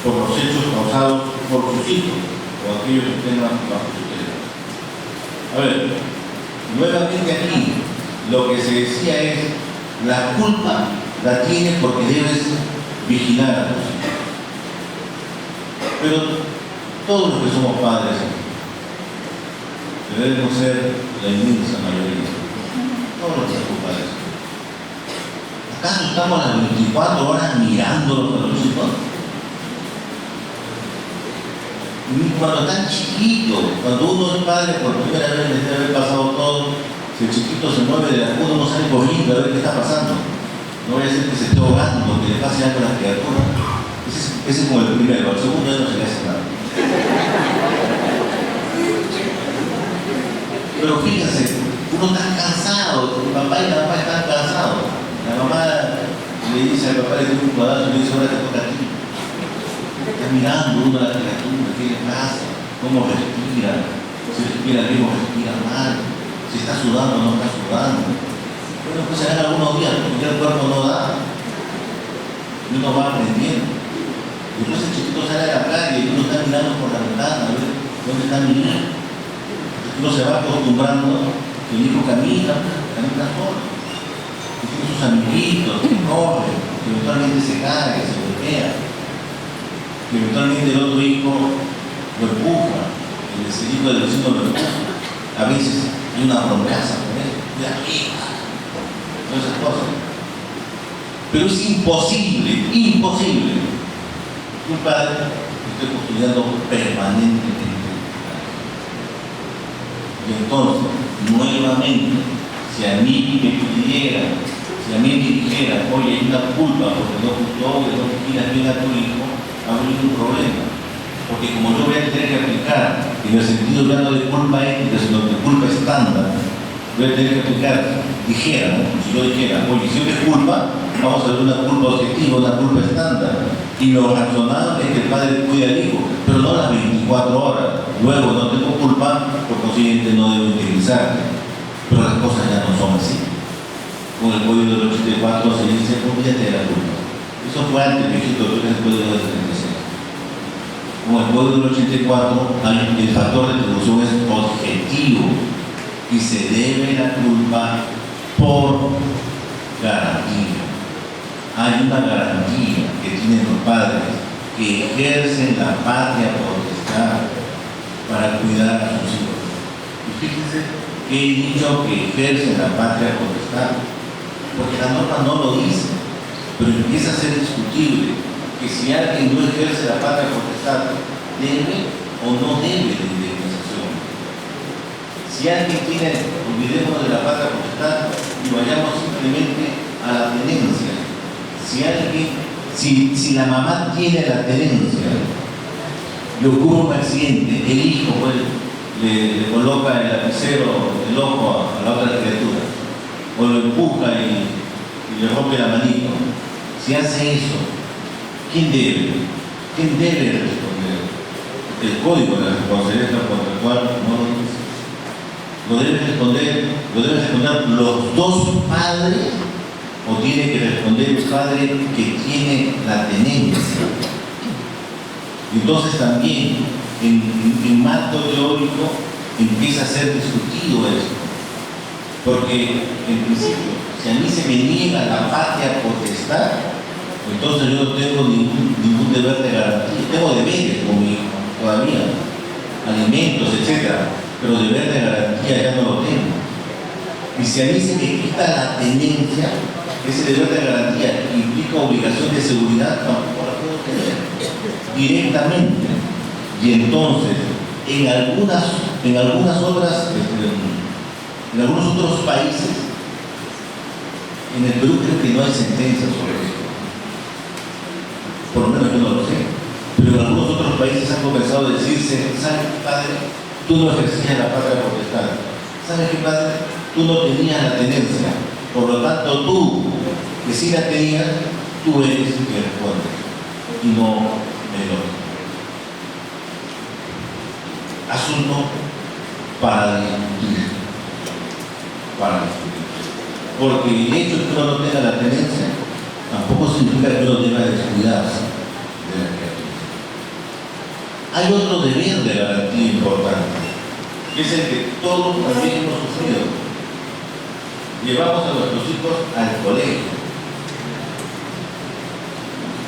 por los hechos causados por sus hijos o aquellos que tengan bajo tutela. A ver, nuevamente aquí lo que se decía es la culpa la tienes porque debes vigilar a tus hijos. Pero todos los que somos padres debemos ser la inmensa mayoría. Todos los que somos padres. ¿Acaso estamos las 24 horas mirándolos a los hijos? Cuando están chiquitos, cuando uno es padre por primera vez después de haber pasado todo, si el chiquito se mueve de la cuna, uno sale corriendo a ver qué está pasando. No vaya a ser que se esté ahogando, que le pase algo a la criatura. Ese es como el primero, el segundo ya no se le hace nada. Pero fíjense, uno está cansado, el papá y la mamá están cansados. La mamá le dice al papá, le tiene un cuadrado y le dice, ahora te toca a ti. Está mirando uno a la criatura, qué le pasa, cómo respira, si respira bien o respira mal, si está sudando o no está sudando. Bueno, pues serán algunos días, porque ya el cuerpo no da. Y uno va aprendiendo. Y después el chiquito sale a la calle y uno está mirando por la ventana a ver dónde está mi hijo. Uno se va acostumbrando que el hijo camina solo. Y tiene sus amiguitos, que corre, que eventualmente se cae, que se golpea. Que eventualmente el otro hijo lo empuja, el hijo del vecino lo empuja. A veces hay una broncaza con él, de la hija. Todas esas cosas. Pero es imposible que un padre esté custodiando permanentemente. Y entonces, nuevamente, si a mí me dijera, oye, hay una culpa porque no custodias, no vigilas bien a tu hijo, habría un problema. Porque como yo voy a tener que aplicar, en el sentido ya no de culpa ética, sino de culpa estándar, voy a tener que aplicar, si yo dijera, oye, si es culpa, vamos a ver una culpa objetiva, una culpa estándar. Y lo razonable es que el padre cuide al hijo, pero no las 24 horas. Luego no tengo culpa, por consiguiente no debo indemnizarte. Pero las cosas ya no son así. Con el código del 84 se dice, olvídate de la culpa. Eso fue antes, viejito, después del 76. Como después del 84, el factor de retribución es objetivo y se debe la culpa por garantía. Hay una garantía que tienen los padres que ejercen la patria potestad para cuidar a sus hijos. Y fíjense que he dicho que ejercen la patria potestad, porque la norma no lo dice, pero empieza a ser discutible que si alguien no ejerce la patria potestad, debe o no debe de indemnización. Si alguien tiene, olvidémonos de la patria potestad y vayamos simplemente a la tenencia. Si la mamá tiene la tenencia, le ocurre un accidente, el hijo le coloca el lapicero del ojo a la otra criatura, o lo empuja y le rompe la manito. Si hace eso, ¿quién debe? ¿Quién debe responder? El código de la responsabilidad contractual no lo dice. Lo deben responder los dos padres, o tiene que responder el padre que tiene la tenencia. Entonces también en marco teórico empieza a ser discutido esto, porque en principio, si a mí se me niega la patria potestad, entonces yo no tengo ningún deber de garantía. Tengo deberes con mi hijo todavía, alimentos, etc., pero deber de garantía ya no lo tengo. Y si a mí se me quita la tenencia, ese deber de garantía implica obligación de seguridad, tampoco la puedo tener directamente. Y entonces, en algunos otros países, en el Perú creo que no hay sentencia sobre esto, por lo menos yo no lo sé, pero en algunos otros países han comenzado a decirse: ¿sabes qué, padre? Tú no ejercías la patria potestad. ¿Sabes qué, padre? Tú no tenías la tenencia. Por lo tanto, tú, que sí la tenías, tú eres el que responde, y no el otro. Asunto para discutir. Porque el hecho de que uno no tenga la tenencia tampoco significa que uno deba descuidarse de la criatura. Hay otro deber de garantía importante, que es el que todos también hemos sufrido. Llevamos a nuestros hijos al colegio.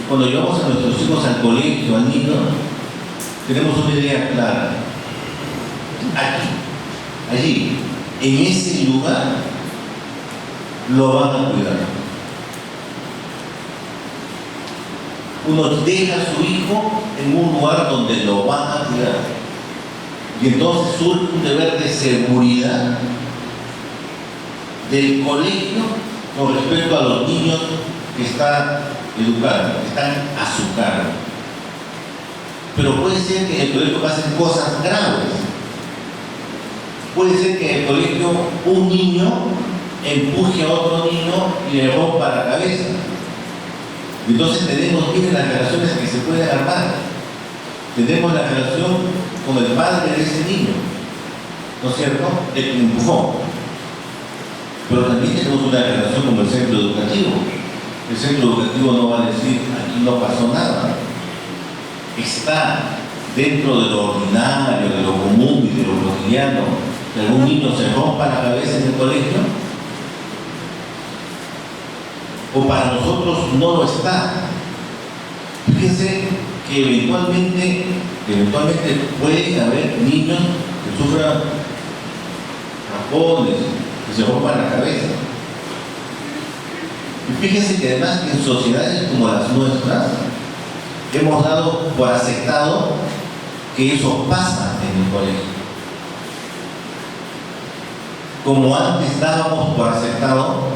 Y cuando llevamos a nuestros hijos al colegio, al niño, tenemos una idea clara. Allí, en ese lugar, lo van a cuidar. Uno deja a su hijo en un lugar donde lo van a cuidar. Y entonces surge un deber de seguridad del colegio con respecto a los niños que están educando, que están a su cargo. Pero puede ser que en el colegio pasen cosas graves. Puede ser que en el colegio un niño empuje a otro niño y le rompa la cabeza. Entonces tenemos las relaciones que se pueden armar. Tenemos la relación con el padre de ese niño, ¿no es cierto?, el que empujó. Pero también tenemos una relación con el centro educativo. El centro educativo no va a decir: aquí no pasó nada. Está dentro de lo ordinario, de lo común y de lo cotidiano que algún niño se rompa la cabeza en el colegio. O para nosotros no lo está. Fíjense que eventualmente pueden haber niños que sufran raspones, que se rompan la cabeza. Y fíjense que además que en sociedades como las nuestras hemos dado por aceptado que eso pasa en el colegio. Como antes dábamos por aceptado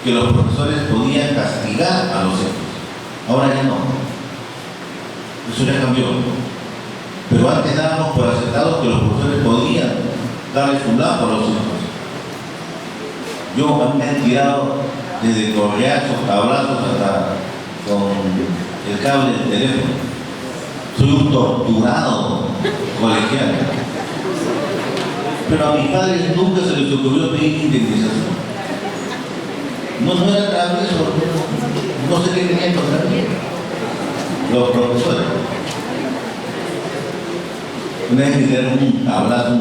que los profesores podían castigar a los hijos. Ahora ya no. Eso ya cambió. Pero antes dábamos por aceptado que los profesores podían darles un lazo a los hijos. A mí me han tirado desde correazos, tablazos hasta con el cable del teléfono. Soy un torturado colegial. Pero a mis padres nunca se les ocurrió pedir indemnización. no era travieso, no sé qué tenían contra mí. Los profesores. Una vez me dieron un tablazo,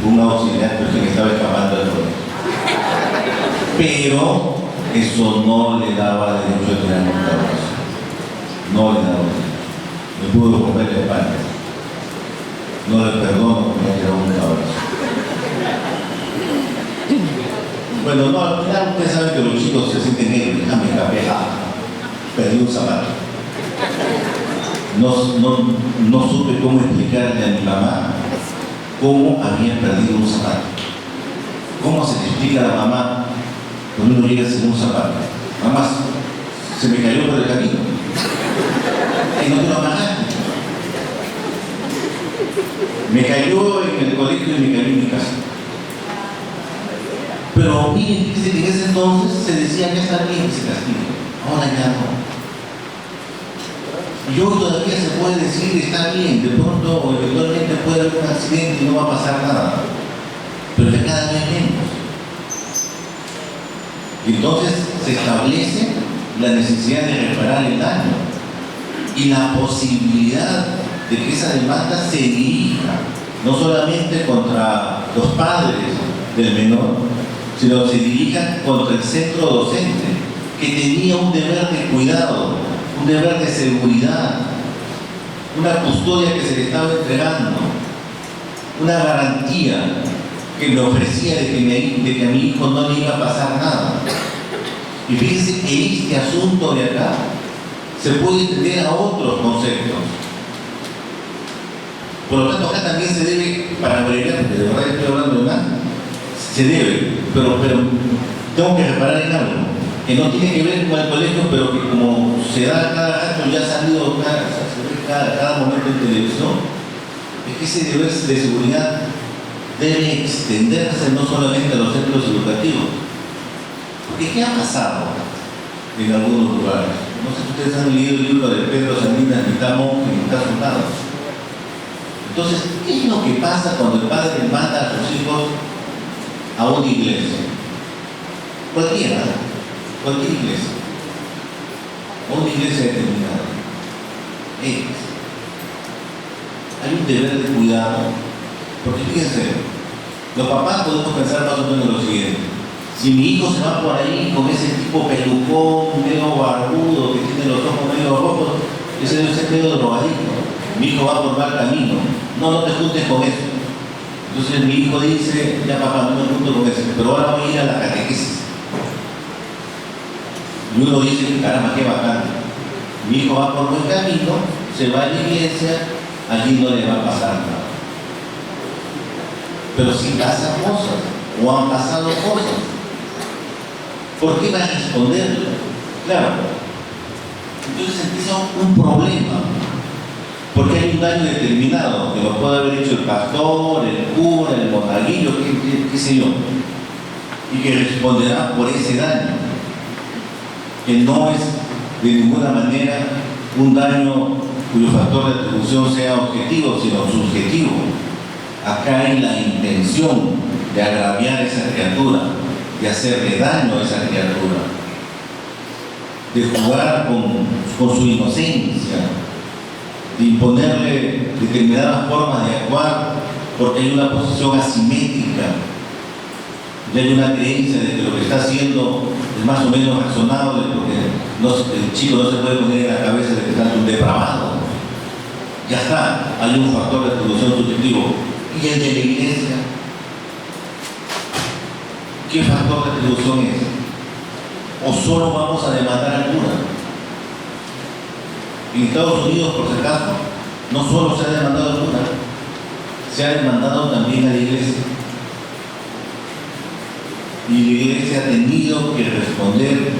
un auxiliar que estaba escapando del colegio. Pero eso no le daba derecho a tirar un tablazo. No le daba derecho. Me pudo romper la espalda. No le perdono que me haya tirado un tablazo. Bueno, no, al final ustedes saben que los chicos se sienten negros. Déjame escapé. Perdí un zapato. No supe cómo explicarle a mi mamá cómo había perdido un zapato. ¿Cómo se le explica a la mamá cuando uno llega sin un zapato? Mamá, se me cayó por el camino. Y no te lo amagaste. Me cayó en el colegio y me cayó en mi casa. Pero miren, dice que en ese entonces se decía que está bien que se castigue. Ahora ya no. Y hoy todavía se puede decir está bien, de pronto o eventualmente puede haber un accidente y no va a pasar nada. Pero de cada vez menos. Y entonces se establece la necesidad de reparar el daño y la posibilidad de que esa demanda se dirija no solamente contra los padres del menor, sino se dirija contra el centro docente, que tenía un deber de cuidado, un deber de seguridad, una custodia que se le estaba entregando, una garantía que me ofrecía de que a mi hijo no le iba a pasar nada. Y fíjense que este asunto de acá se puede entender a otros conceptos. Por lo tanto, acá también se debe, para abreviar, porque de verdad estoy hablando de más, se debe, pero tengo que reparar en algo, que no tiene que ver con el colegio, pero que como se da cada rato, ya ha salido cada momento en televisión, es que ese deber de seguridad debe extenderse no solamente a los centros educativos. Porque ¿qué ha pasado en algunos lugares? No sé si ustedes han leído el libro de Pedro Salinas, mitad monje, mitad soldado. Entonces, ¿qué es lo que pasa cuando el padre manda a sus hijos a una iglesia? Cualquier iglesia. A una iglesia determinada. Hay un deber de cuidado. Porque fíjense, los papás podemos pensar más o menos lo siguiente. Si mi hijo se va por ahí con ese tipo pelucón, medio barbudo, que tiene los ojos medio rojos, ese debe ser medio drogadicto. Mi hijo va por mal camino. No te juntes con eso. Entonces mi hijo dice, ya papá, no me junto con eso, pero ahora voy a ir a la catequesis. Y uno dice, caramba, qué bacán. Mi hijo va por buen camino, se va a la iglesia, allí no le va a pasar nada. Pero si pasan cosas, o han pasado cosas, ¿por qué van a responderlo? Claro. Entonces empieza un problema. Porque hay un daño determinado, que lo puede haber hecho el pastor, el cura, el monaguillo, qué sé yo, y que responderá por ese daño, que no es de ninguna manera un daño cuyo factor de atribución sea objetivo, sino subjetivo. Acá hay la intención de agraviar a esa criatura, de hacerle daño a esa criatura, de jugar con su inocencia, de imponerle determinadas formas de actuar porque hay una posición asimétrica, y hay una creencia de que lo que está haciendo es más o menos razonable, porque el chico no se puede poner en la cabeza de que está un depravado. Ya está, hay un factor de atribución subjetivo. ¿Y el de la iglesia? ¿Qué factor de atribución es? ¿O solo vamos a demandar al cura? En Estados Unidos, por si acaso, no solo se ha demandado al cura, se ha demandado también a la iglesia. Y la iglesia ha tenido que responder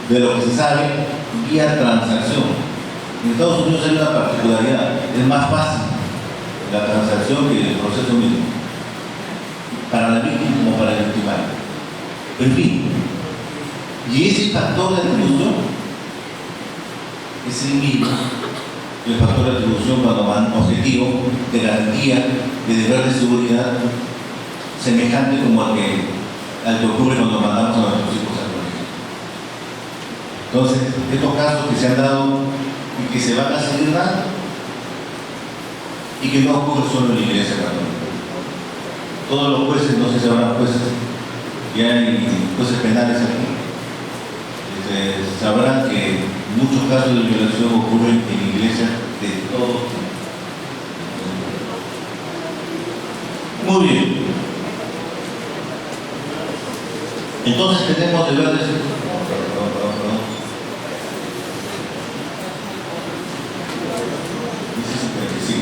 de lo que se sabe vía transacción. En Estados Unidos hay una particularidad, es más fácil la transacción que el proceso mismo, para la víctima como para el victimario. En fin, y ese factor de atribución es el mismo que el factor de atribución cuando van objetivo de garantía, de deber de seguridad, semejante como el que al que ocurre cuando mandamos a nuestros hijos al colegio. Entonces, estos casos que se han dado y que se van a seguir dando, y que no ocurre solo en la Iglesia Católica. Todos los jueces, no sé si habrá jueces, y hay jueces penales aquí, sabrán que muchos casos de violación ocurren en iglesias de todo tipo. Muy bien. Entonces tenemos deberes. Sí.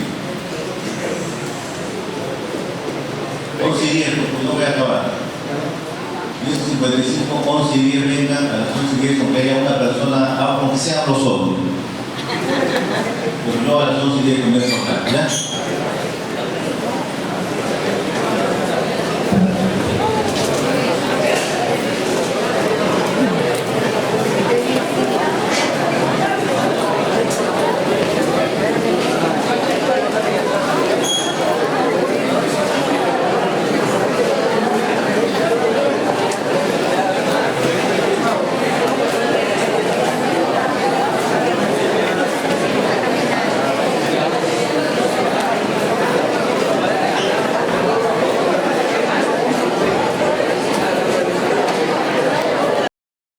11 y 10, porque no voy a acabar. 10:55, 11 y 10 vengan a las 11 y 10, aunque haya una persona, aunque sean los hombres. Pero no a las 11 y 10 comienzo a hablar, ¿ya?